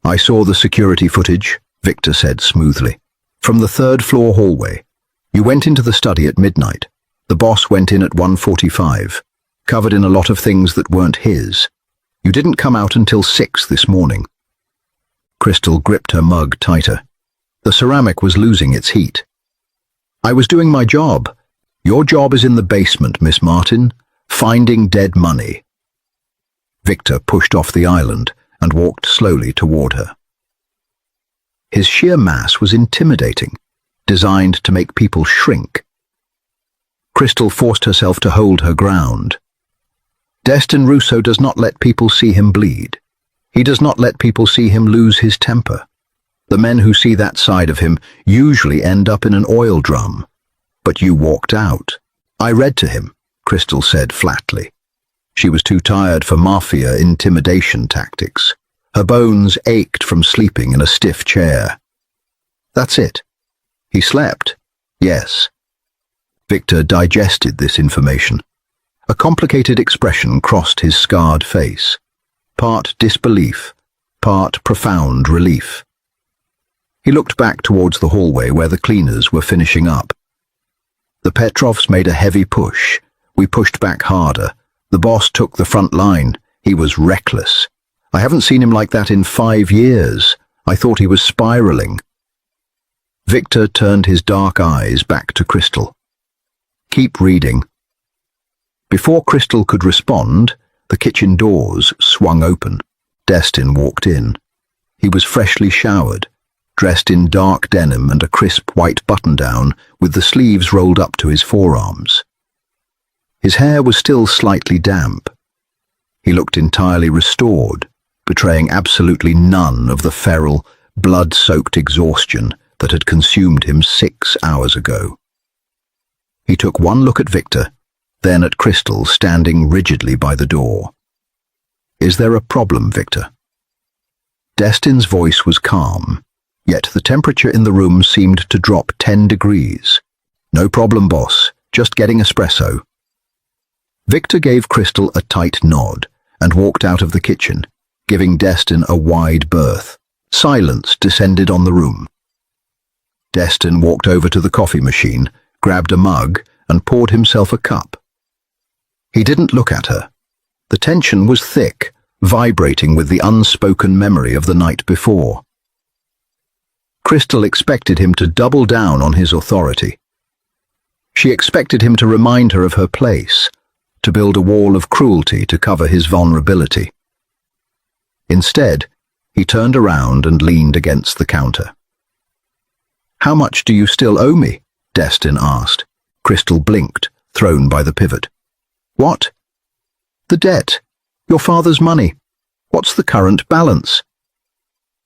"I saw the security footage," Victor said smoothly. "From the third-floor hallway. You went into the study at midnight. The boss went in at 1:45, covered in a lot of things that weren't his. You didn't come out until 6 this morning." Crystal gripped her mug tighter. The ceramic was losing its heat. "I was doing my job. Your job is in the basement, Miss Martin, finding dead money." Victor pushed off the island and walked slowly toward her. His sheer mass was intimidating, designed to make people shrink. Crystal forced herself to hold her ground. Destin Russo does not let people see him bleed. He does not let people see him lose his temper. The men who see that side of him usually end up in an oil drum. But you walked out. I read to him, Crystal said flatly. She was too tired for Mafia intimidation tactics. Her bones ached from sleeping in a stiff chair. That's it. He slept. Yes. Victor digested this information. A complicated expression crossed his scarred face. Part disbelief, part profound relief. He looked back towards the hallway where the cleaners were finishing up. The Petrovs made a heavy push. We pushed back harder. The boss took the front line. He was reckless. I haven't seen him like that in 5 years. I thought he was spiraling. Victor turned his dark eyes back to Crystal. Keep reading. Before Crystal could respond, the kitchen doors swung open. Destin walked in. He was freshly showered, dressed in dark denim and a crisp white button-down with the sleeves rolled up to his forearms. His hair was still slightly damp. He looked entirely restored, betraying absolutely none of the feral, blood-soaked exhaustion that had consumed him 6 hours ago. He took one look at Victor, then at Crystal standing rigidly by the door. Is there a problem, Victor? Destin's voice was calm, yet the temperature in the room seemed to drop 10 degrees. No problem, boss. Just getting espresso. Victor gave Crystal a tight nod and walked out of the kitchen, giving Destin a wide berth. Silence descended on the room. Destin walked over to the coffee machine, grabbed a mug, and poured himself a cup. He didn't look at her. The tension was thick, vibrating with the unspoken memory of the night before. Crystal expected him to double down on his authority. She expected him to remind her of her place, to build a wall of cruelty to cover his vulnerability. Instead, he turned around and leaned against the counter. How much do you still owe me? Destin asked. Crystal blinked, thrown by the pivot. What? The debt. Your father's money. What's the current balance?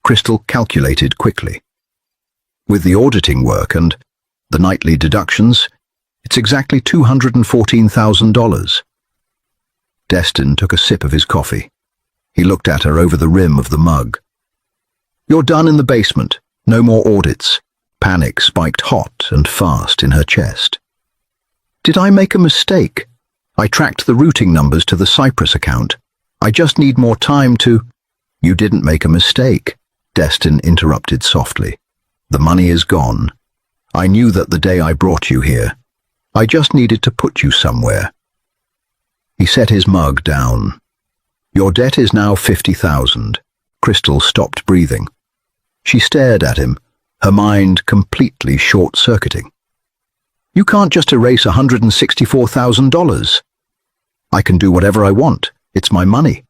Crystal calculated quickly. With the auditing work and the nightly deductions, it's exactly $214,000. Destin took a sip of his coffee. He looked at her over the rim of the mug. You're done in the basement. No more audits. Panic spiked hot and fast in her chest. Did I make a mistake? I tracked the routing numbers to the Cyprus account. I just need more time to... You didn't make a mistake, Destin interrupted softly. The money is gone. I knew that the day I brought you here. I just needed to put you somewhere. He set his mug down. Your debt is now $50,000. Crystal stopped breathing. She stared at him, her mind completely short-circuiting. You can't just erase $164,000. I can do whatever I want. It's my money.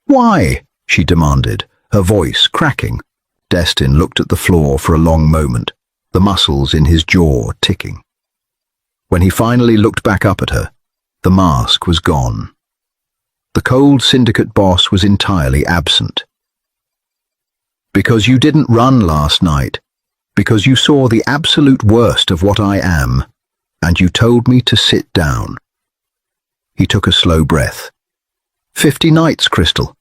Why? She demanded, her voice cracking. Destin looked at the floor for a long moment, the muscles in his jaw ticking. When he finally looked back up at her, the mask was gone. The cold syndicate boss was entirely absent. Because you didn't run last night, because you saw the absolute worst of what I am, and you told me to sit down. He took a slow breath. 50 nights, Crystal.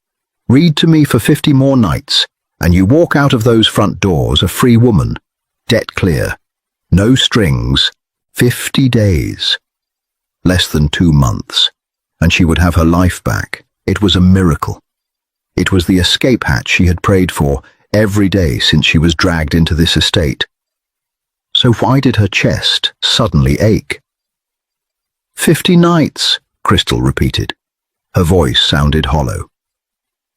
Read to me for 50 more nights, and you walk out of those front doors a free woman, debt clear, no strings, 50 days. Less than 2 months, and she would have her life back. It was a miracle. It was the escape hatch she had prayed for every day since she was dragged into this estate. So why did her chest suddenly ache? 50 nights, Crystal repeated. Her voice sounded hollow.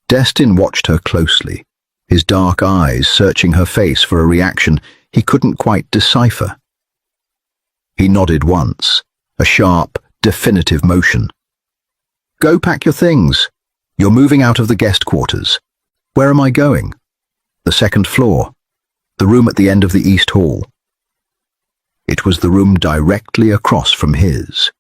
Destin watched her closely, his dark eyes searching her face for a reaction he couldn't quite decipher. He nodded once, a sharp, definitive motion. Go pack your things. You're moving out of the guest quarters. Where am I going? The second floor. The room at the end of the East Hall. It was the room directly across from his.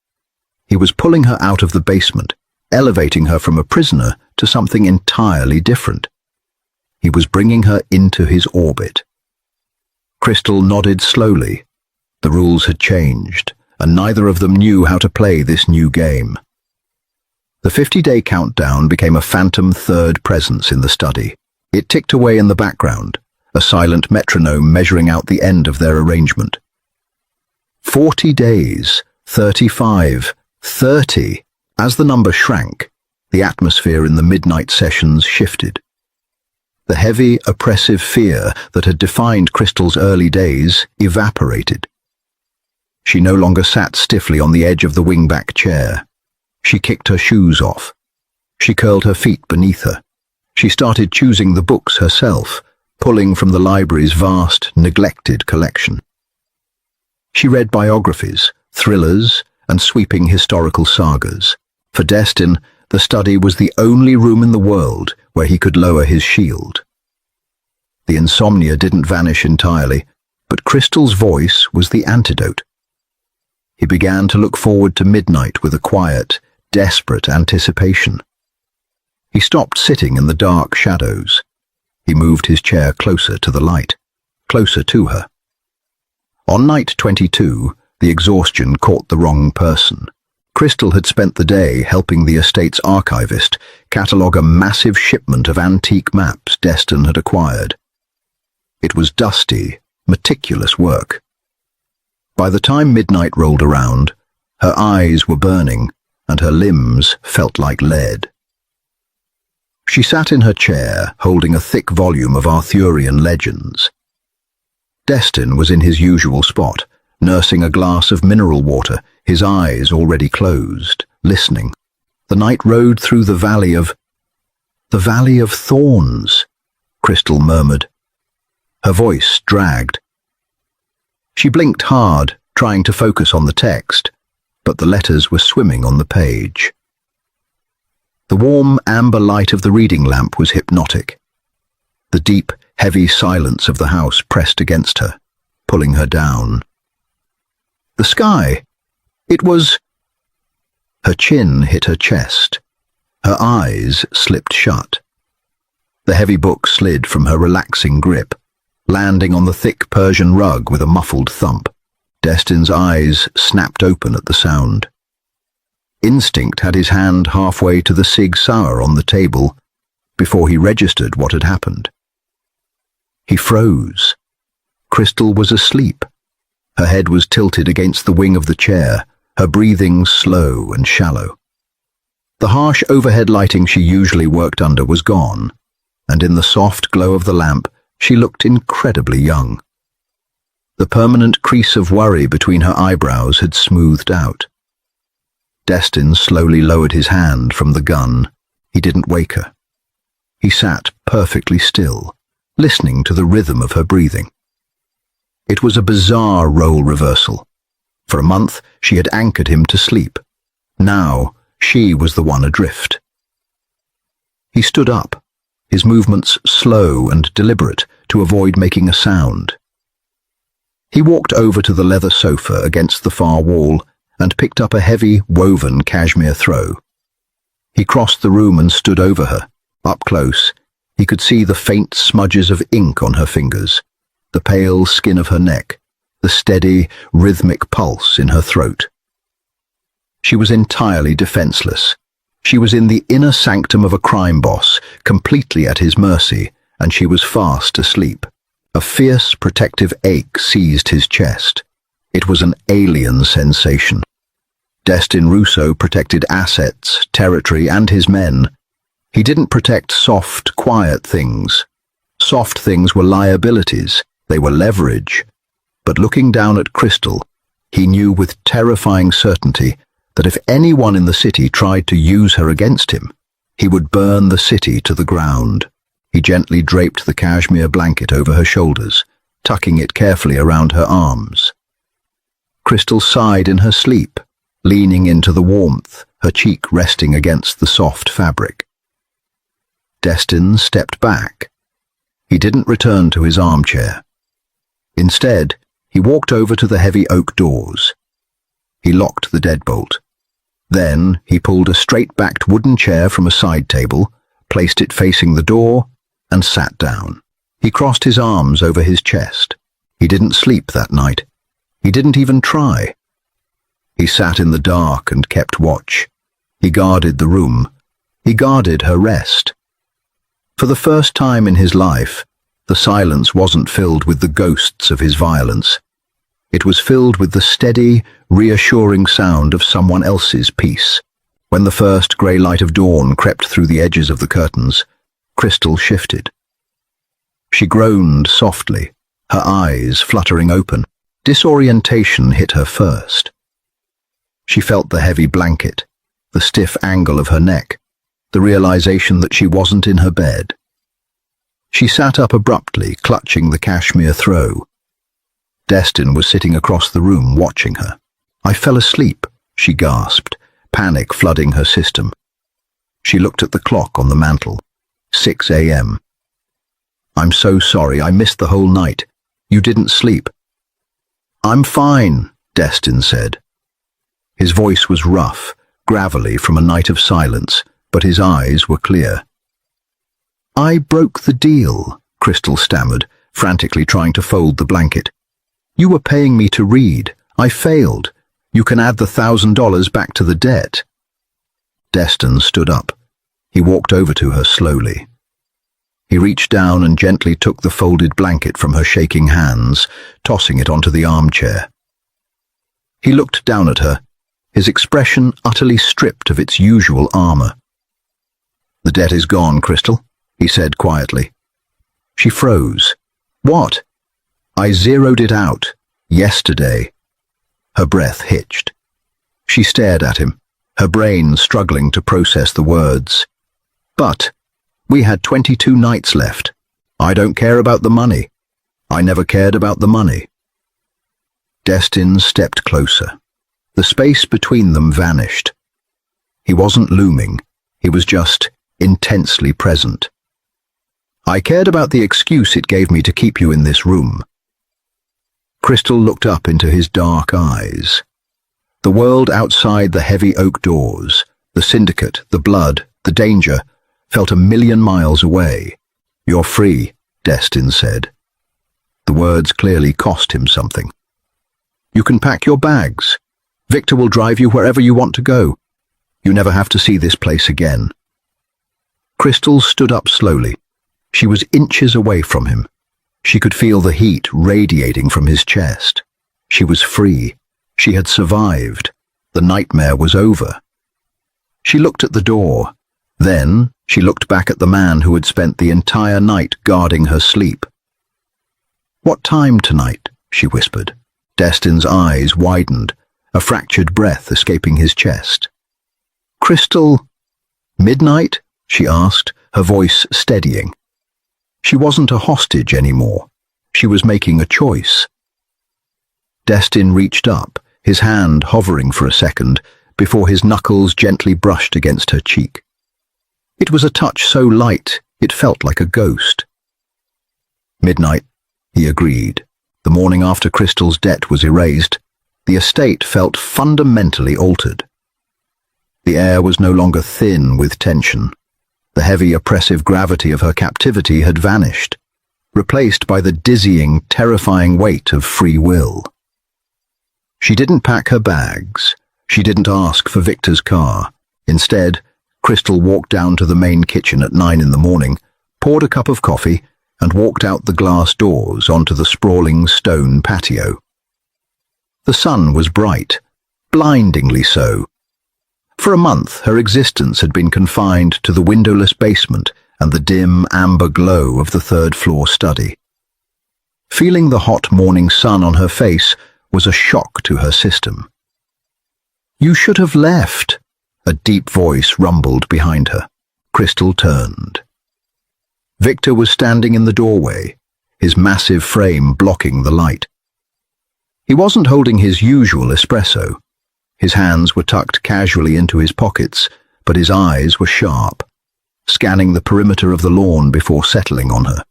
He was pulling her out of the basement, elevating her from a prisoner to something entirely different. He was bringing her into his orbit. Crystal nodded slowly, The rules had changed, and neither of them knew how to play this new game. The 50-day countdown became a phantom third presence in the study. It ticked away in the background, a silent metronome measuring out the end of their arrangement. 40 days, 35, 30. As the number shrank, the atmosphere in the midnight sessions shifted. The heavy, oppressive fear that had defined Crystal's early days evaporated. She no longer sat stiffly on the edge of the wingback chair. She kicked her shoes off. She curled her feet beneath her. She started choosing the books herself, pulling from the library's vast, neglected collection. She read biographies, thrillers, and sweeping historical sagas. For Destin, the study was the only room in the world where he could lower his shield. The insomnia didn't vanish entirely, but Crystal's voice was the antidote. He began to look forward to midnight with a quiet, desperate anticipation. He stopped sitting in the dark shadows. He moved his chair closer to the light, closer to her. On night 22, the exhaustion caught the wrong person. Crystal had spent the day helping the estate's archivist catalogue a massive shipment of antique maps Destin had acquired. It was dusty, meticulous work. By the time midnight rolled around, her eyes were burning and her limbs felt like lead. She sat in her chair, holding a thick volume of Arthurian legends. Destin was in his usual spot, nursing a glass of mineral water, his eyes already closed, listening. The night rode through the Valley of Thorns, Crystal murmured. Her voice dragged. She blinked hard, trying to focus on the text, but the letters were swimming on the page. The warm amber light of the reading lamp was hypnotic. The deep, heavy silence of the house pressed against her, pulling her down. The sky. It was... Her chin hit her chest. Her eyes slipped shut. The heavy book slid from her relaxing grip, landing on the thick Persian rug with a muffled thump. Destin's eyes snapped open at the sound. Instinct had his hand halfway to the Sig Sauer on the table before he registered what had happened. He froze. Crystal was asleep. Her head was tilted against the wing of the chair, her breathing slow and shallow. The harsh overhead lighting she usually worked under was gone, and in the soft glow of the lamp, she looked incredibly young. The permanent crease of worry between her eyebrows had smoothed out. Destin slowly lowered his hand from the gun. He didn't wake her. He sat perfectly still, listening to the rhythm of her breathing. It was a bizarre role reversal. For a month, she had anchored him to sleep. Now, she was the one adrift. He stood up, his movements slow and deliberate to avoid making a sound. He walked over to the leather sofa against the far wall and picked up a heavy, woven cashmere throw. He crossed the room and stood over her. Up close, he could see the faint smudges of ink on her fingers, the pale skin of her neck, the steady, rhythmic pulse in her throat. She was entirely defenseless. She was in the inner sanctum of a crime boss, completely at his mercy, and she was fast asleep. A fierce, protective ache seized his chest. It was an alien sensation. Destin Russo protected assets, territory, and his men. He didn't protect soft, quiet things. Soft things were liabilities. They were leverage. But looking down at Crystal, he knew with terrifying certainty that if anyone in the city tried to use her against him, he would burn the city to the ground. He gently draped the cashmere blanket over her shoulders, tucking it carefully around her arms. Crystal sighed in her sleep, leaning into the warmth, her cheek resting against the soft fabric. Destin stepped back. He didn't return to his armchair. Instead, he walked over to the heavy oak doors. He locked the deadbolt. Then he pulled a straight-backed wooden chair from a side table, placed it facing the door, and sat down. He crossed his arms over his chest. He didn't sleep that night. He didn't even try. He sat in the dark and kept watch. He guarded the room. He guarded her rest. For the first time in his life, the silence wasn't filled with the ghosts of his violence. It was filled with the steady, reassuring sound of someone else's peace. When the first grey light of dawn crept through the edges of the curtains, Crystal shifted. She groaned softly, her eyes fluttering open. Disorientation hit her first. She felt the heavy blanket, the stiff angle of her neck, the realization that she wasn't in her bed. She sat up abruptly, clutching the cashmere throw. Destin was sitting across the room, watching her. "I fell asleep," she gasped, panic flooding her system. She looked at the clock on the mantel. 6 a.m. "I'm so sorry, I missed the whole night. You didn't sleep." "I'm fine," Destin said. His voice was rough, gravelly from a night of silence, but his eyes were clear. "I broke the deal," Crystal stammered, frantically trying to fold the blanket. "You were paying me to read. I failed. You can add the $1,000 back to the debt." Destin stood up. He walked over to her slowly. He reached down and gently took the folded blanket from her shaking hands, tossing it onto the armchair. He looked down at her, his expression utterly stripped of its usual armor. "The debt is gone, Crystal," he said quietly. She froze. "What?" "I zeroed it out. Yesterday." Her breath hitched. She stared at him, her brain struggling to process the words. "But we had 22 nights left. I don't care about the money. I never cared about the money." Destin stepped closer. The space between them vanished. He wasn't looming. He was just intensely present. "I cared about the excuse it gave me to keep you in this room." Crystal looked up into his dark eyes. The world outside the heavy oak doors, the syndicate, the blood, the danger, felt a million miles away. "You're free," Destin said. The words clearly cost him something. "You can pack your bags. Victor will drive you wherever you want to go. You never have to see this place again." Crystal stood up slowly. She was inches away from him. She could feel the heat radiating from his chest. She was free. She had survived. The nightmare was over. She looked at the door. Then she looked back at the man who had spent the entire night guarding her sleep. "What time tonight?" she whispered. Destin's eyes widened, a fractured breath escaping his chest. "Crystal, midnight?" she asked, her voice steadying. She wasn't a hostage anymore. She was making a choice. Destin reached up, his hand hovering for a second before his knuckles gently brushed against her cheek. It was a touch so light it felt like a ghost. "Midnight," he agreed. The morning after Crystal's debt was erased, the estate felt fundamentally altered. The air was no longer thin with tension. The heavy, oppressive gravity of her captivity had vanished, replaced by the dizzying, terrifying weight of free will. She didn't pack her bags. She didn't ask for Victor's car. Instead, Crystal walked down to the main kitchen at 9 in the morning, poured a cup of coffee, and walked out the glass doors onto the sprawling stone patio. The sun was bright, blindingly so. For a month, her existence had been confined to the windowless basement and the dim amber glow of the third-floor study. Feeling the hot morning sun on her face was a shock to her system. "You should have left," a deep voice rumbled behind her. Crystal turned. Victor was standing in the doorway, his massive frame blocking the light. He wasn't holding his usual espresso. His hands were tucked casually into his pockets, but his eyes were sharp, scanning the perimeter of the lawn before settling on her.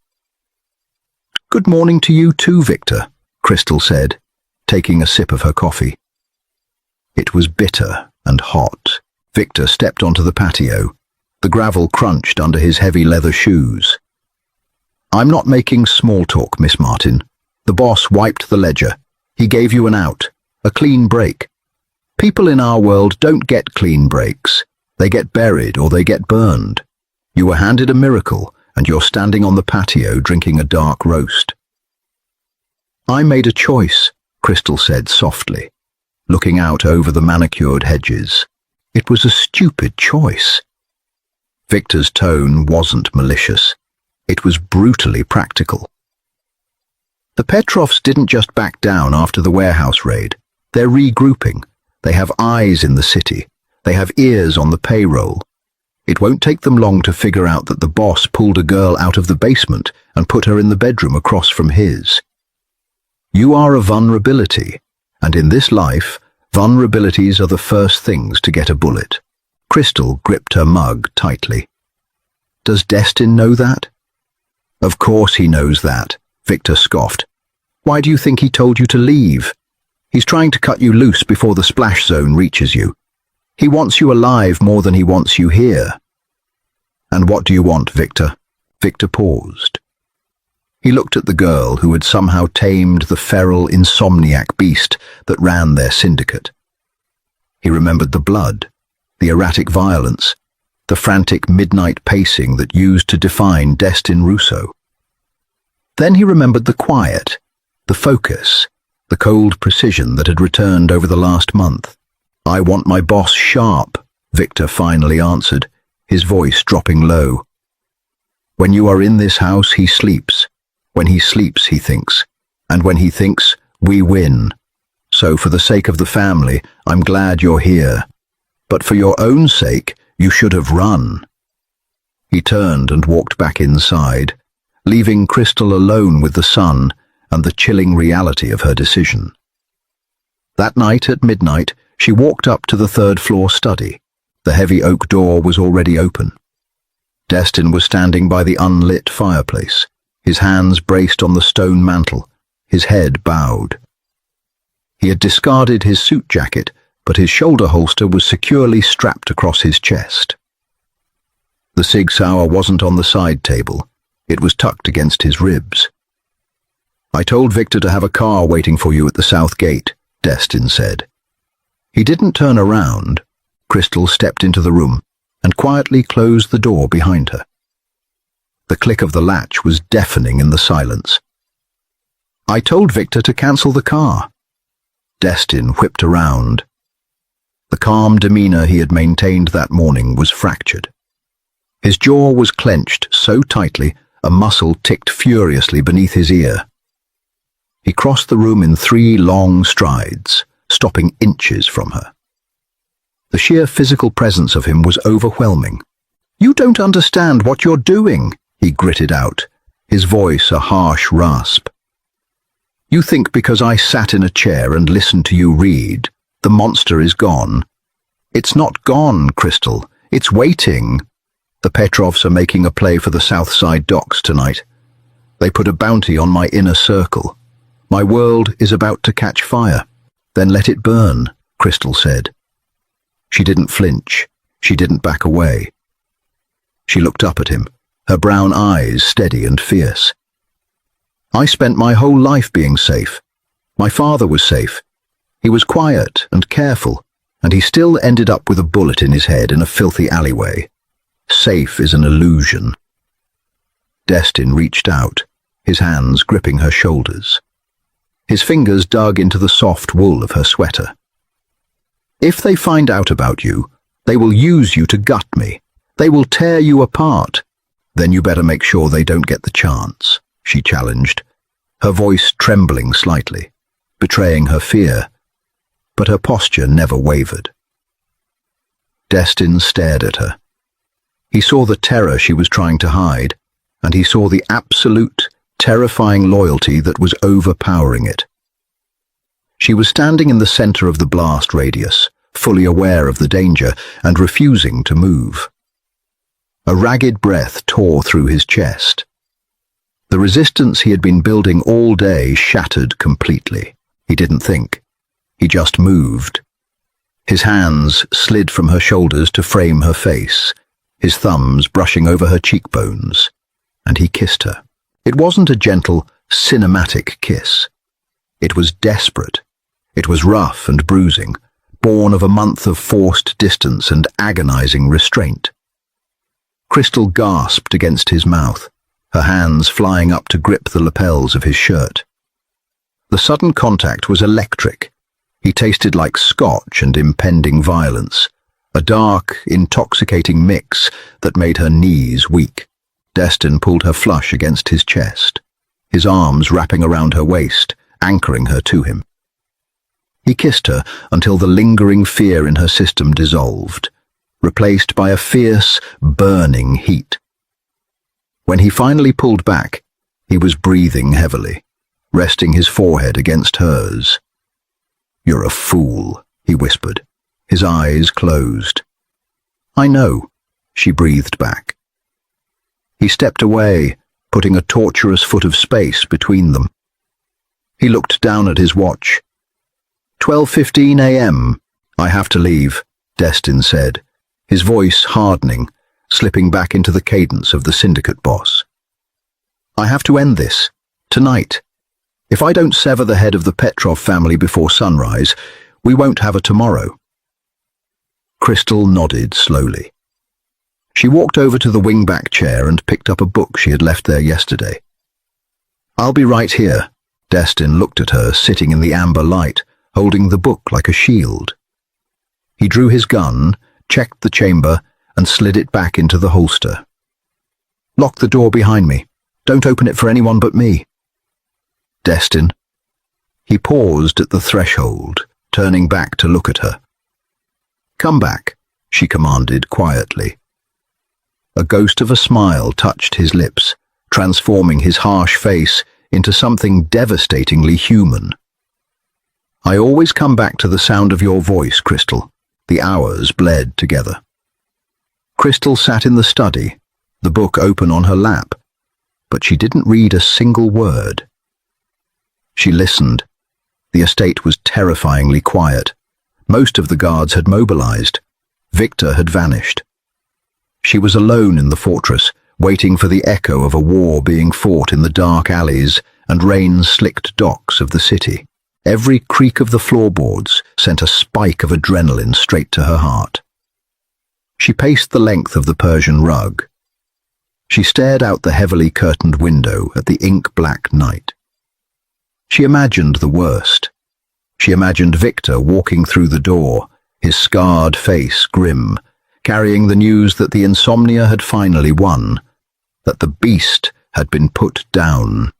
"Good morning to you too, Victor," Crystal said, taking a sip of her coffee. It was bitter and hot. Victor stepped onto the patio. The gravel crunched under his heavy leather shoes. "I'm not making small talk, Miss Martin." The boss wiped the ledger. He gave you an out, a clean break. People in our world don't get clean breaks. They get buried or they get burned. You were handed a miracle, and you're standing on the patio drinking a dark roast. I made a choice, Crystal said softly, looking out over the manicured hedges. It was a stupid choice. Victor's tone wasn't malicious. It was brutally practical. The Petrovs didn't just back down after the warehouse raid. They're regrouping. They have eyes in the city. They have ears on the payroll. It won't take them long to figure out that the boss pulled a girl out of the basement and put her in the bedroom across from his. You are a vulnerability, and in this life, vulnerabilities are the first things to get a bullet. Crystal gripped her mug tightly. Does Destin know that? Of course he knows that, Victor scoffed. Why do you think he told you to leave? He's trying to cut you loose before the splash zone reaches you. He wants you alive more than he wants you here. And what do you want, Victor? Victor paused. He looked at the girl who had somehow tamed the feral insomniac beast that ran their syndicate. He remembered the blood, the erratic violence, the frantic midnight pacing that used to define Destin Russo. Then he remembered the quiet, the focus, the cold precision that had returned over the last month. I want my boss sharp, Victor finally answered, his voice dropping low. When you are in this house, he sleeps. When he sleeps, he thinks. And when he thinks, we win. So for the sake of the family, I'm glad you're here. But for your own sake, you should have run. He turned and walked back inside, leaving Crystal alone with the sun and the chilling reality of her decision. That night at midnight, she walked up to the third-floor study. The heavy oak door was already open. Destin was standing by the unlit fireplace, his hands braced on the stone mantel, his head bowed. He had discarded his suit jacket, but his shoulder holster was securely strapped across his chest. The Sig Sauer wasn't on the side table. It was tucked against his ribs. I told Victor to have a car waiting for you at the south gate, Destin said. He didn't turn around. Crystal stepped into the room and quietly closed the door behind her. The click of the latch was deafening in the silence. I told Victor to cancel the car. Destin whipped around. The calm demeanor he had maintained that morning was fractured. His jaw was clenched so tightly a muscle ticked furiously beneath his ear. He crossed the room in 3 long strides, stopping inches from her. The sheer physical presence of him was overwhelming. You don't understand what you're doing, he gritted out, his voice a harsh rasp. You think because I sat in a chair and listened to you read, the monster is gone. It's not gone, Crystal. It's waiting. The Petrovs are making a play for the South Side docks tonight. They put a bounty on my inner circle. My world is about to catch fire. Then let it burn, Crystal said. She didn't flinch. She didn't back away. She looked up at him, her brown eyes steady and fierce. I spent my whole life being safe. My father was safe. He was quiet and careful, and he still ended up with a bullet in his head in a filthy alleyway. Safe is an illusion. Destin reached out, his hands gripping her shoulders. His fingers dug into the soft wool of her sweater. If they find out about you, they will use you to gut me. They will tear you apart. Then you better make sure they don't get the chance, she challenged, her voice trembling slightly, betraying her fear, but her posture never wavered. Destin stared at her. He saw the terror she was trying to hide, and he saw the absolute, terrifying loyalty that was overpowering it. She was standing in the center of the blast radius, fully aware of the danger and refusing to move. A ragged breath tore through his chest. The resistance he had been building all day shattered completely. He didn't think. He just moved. His hands slid from her shoulders to frame her face, his thumbs brushing over her cheekbones, and he kissed her. It wasn't a gentle, cinematic kiss. It was desperate. It was rough and bruising, born of a month of forced distance and agonizing restraint. Crystal gasped against his mouth, her hands flying up to grip the lapels of his shirt. The sudden contact was electric. He tasted like scotch and impending violence, a dark, intoxicating mix that made her knees weak. Destin pulled her flush against his chest, his arms wrapping around her waist, anchoring her to him. He kissed her until the lingering fear in her system dissolved, replaced by a fierce, burning heat. When he finally pulled back, he was breathing heavily, resting his forehead against hers. "You're a fool," he whispered, his eyes closed. "I know," she breathed back. He stepped away, putting a torturous foot of space between them. He looked down at his watch. 12:15 a.m. "I have to leave," Destin said, his voice hardening, slipping back into the cadence of the syndicate boss. "I have to end this, tonight. If I don't sever the head of the Petrov family before sunrise, we won't have a tomorrow." Crystal nodded slowly. She walked over to the wingback chair and picked up a book she had left there yesterday. "I'll be right here." Destin looked at her, sitting in the amber light, holding the book like a shield. He drew his gun, checked the chamber, and slid it back into the holster. "Lock the door behind me. Don't open it for anyone but me." "Destin." He paused at the threshold, turning back to look at her. "Come back," she commanded quietly. A ghost of a smile touched his lips, transforming his harsh face into something devastatingly human. "I always come back to the sound of your voice, Crystal." The hours bled together. Crystal sat in the study, the book open on her lap, but she didn't read a single word. She listened. The estate was terrifyingly quiet. Most of the guards had mobilized. Victor had vanished. She was alone in the fortress, waiting for the echo of a war being fought in the dark alleys and rain-slicked docks of the city. Every creak of the floorboards sent a spike of adrenaline straight to her heart. She paced the length of the Persian rug. She stared out the heavily curtained window at the ink-black night. She imagined the worst. She imagined Victor walking through the door, his scarred face grim, carrying the news that the insomnia had finally won, that the beast had been put down.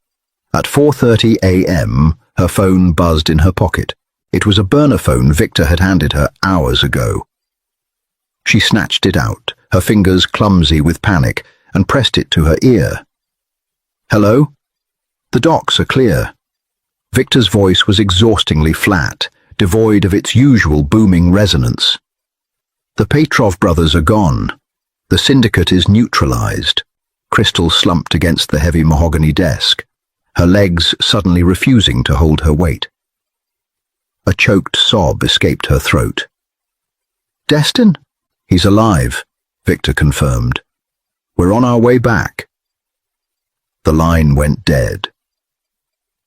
At 4:30 a.m., her phone buzzed in her pocket. It was a burner phone Victor had handed her hours ago. She snatched it out, her fingers clumsy with panic, and pressed it to her ear. "Hello? The docks are clear." Victor's voice was exhaustingly flat, devoid of its usual booming resonance. "The Petrov brothers are gone. The syndicate is neutralized." Crystal slumped against the heavy mahogany desk, her legs suddenly refusing to hold her weight. A choked sob escaped her throat. "Destin?" "He's alive," Victor confirmed. "We're on our way back." The line went dead.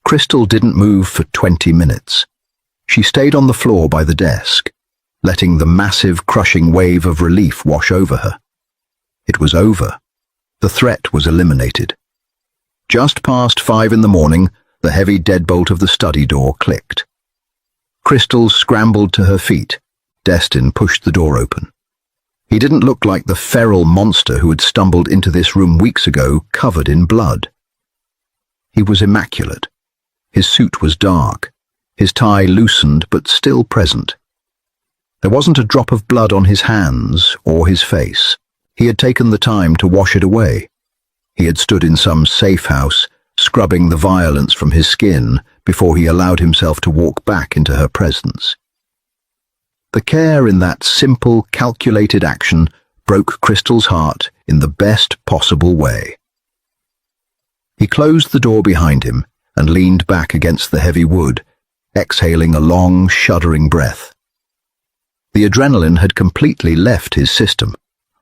Crystal didn't move for 20 minutes. She stayed on the floor by the desk, letting the massive, crushing wave of relief wash over her. It was over. The threat was eliminated. Just past 5 in the morning, the heavy deadbolt of the study door clicked. Crystal scrambled to her feet. Destin pushed the door open. He didn't look like the feral monster who had stumbled into this room weeks ago, covered in blood. He was immaculate. His suit was dark, his tie loosened but still present. There wasn't a drop of blood on his hands or his face. He had taken the time to wash it away. He had stood in some safe house, scrubbing the violence from his skin before he allowed himself to walk back into her presence. The care in that simple, calculated action broke Crystal's heart in the best possible way. He closed the door behind him and leaned back against the heavy wood, exhaling a long, shuddering breath. The adrenaline had completely left his system,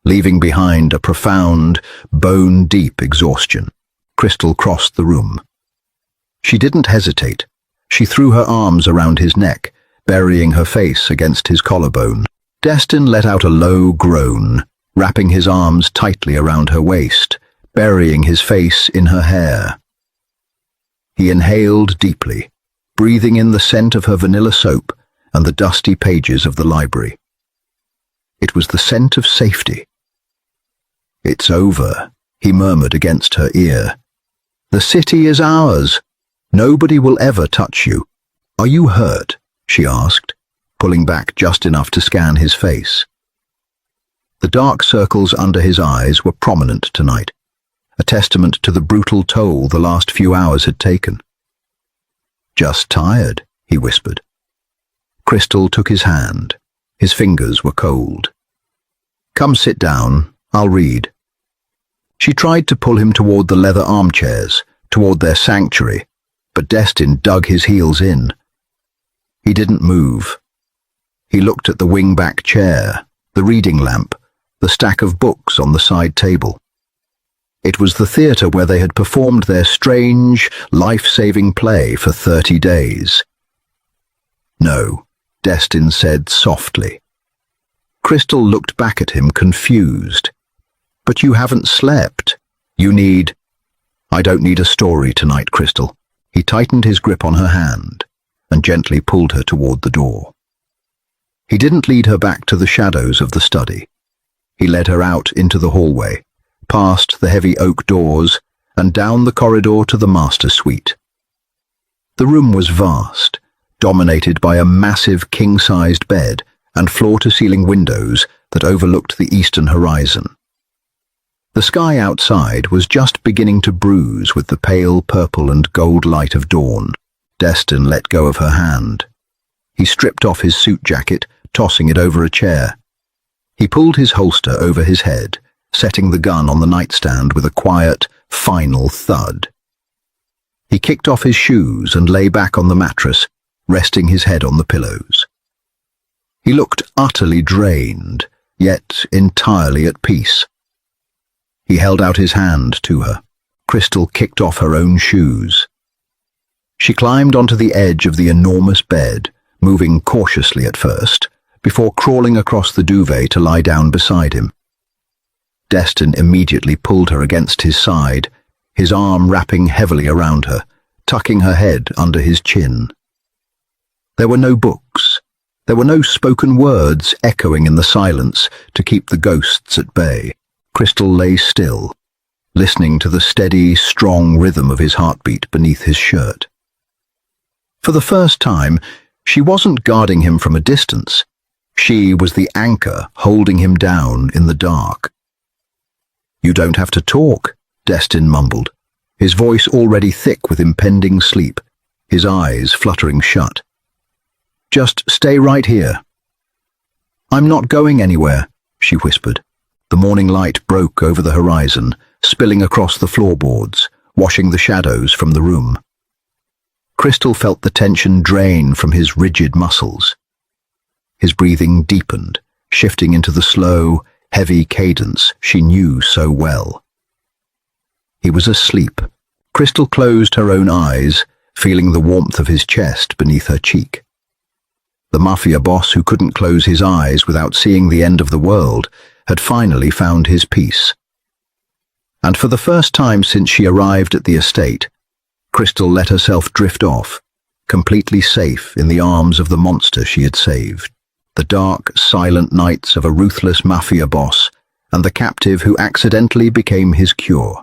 leaving behind a profound, bone-deep exhaustion. Crystal crossed the room. She didn't hesitate. She threw her arms around his neck, burying her face against his collarbone. Destin let out a low groan, wrapping his arms tightly around her waist, burying his face in her hair. He inhaled deeply, breathing in the scent of her vanilla soap and the dusty pages of the library. It was the scent of safety. "It's over," he murmured against her ear. "The city is ours. Nobody will ever touch you." "Are you hurt?" she asked, pulling back just enough to scan his face. The dark circles under his eyes were prominent tonight, a testament to the brutal toll the last few hours had taken. "Just tired," he whispered. Crystal took his hand. His fingers were cold. "Come sit down, I'll read." She tried to pull him toward the leather armchairs, toward their sanctuary, but Destin dug his heels in. He didn't move. He looked at the wing-back chair, the reading lamp, the stack of books on the side table. It was the theatre where they had performed their strange, life-saving play for 30 days. "No," Destin said softly. Crystal looked back at him, confused. "But you haven't slept. You need—" "I don't need a story tonight, Crystal." He tightened his grip on her hand and gently pulled her toward the door. He didn't lead her back to the shadows of the study. He led her out into the hallway, past the heavy oak doors, and down the corridor to the master suite. The room was vast, dominated by a massive king-sized bed and floor-to-ceiling windows that overlooked the eastern horizon. The sky outside was just beginning to bruise with the pale purple and gold light of dawn. Destin let go of her hand. He stripped off his suit jacket, tossing it over a chair. He pulled his holster over his head, setting the gun on the nightstand with a quiet, final thud. He kicked off his shoes and lay back on the mattress, resting his head on the pillows. He looked utterly drained, yet entirely at peace. He held out his hand to her. Crystal kicked off her own shoes. She climbed onto the edge of the enormous bed, moving cautiously at first, before crawling across the duvet to lie down beside him. Destin immediately pulled her against his side, his arm wrapping heavily around her, tucking her head under his chin. There were no books. There were no spoken words echoing in the silence to keep the ghosts at bay. Crystal lay still, listening to the steady, strong rhythm of his heartbeat beneath his shirt. For the first time, she wasn't guarding him from a distance. She was the anchor holding him down in the dark. "You don't have to talk," Destin mumbled, his voice already thick with impending sleep, his eyes fluttering shut. "Just stay right here." "I'm not going anywhere," she whispered. The morning light broke over the horizon, spilling across the floorboards, washing the shadows from the room. Crystal felt the tension drain from his rigid muscles. His breathing deepened, shifting into the slow, heavy cadence she knew so well. He was asleep. Crystal closed her own eyes, feeling the warmth of his chest beneath her cheek. The Mafia boss who couldn't close his eyes without seeing the end of the world had finally found his peace. And for the first time since she arrived at the estate, Crystal let herself drift off, completely safe in the arms of the monster she had saved. The dark, silent nights of a ruthless Mafia boss and the captive who accidentally became his cure.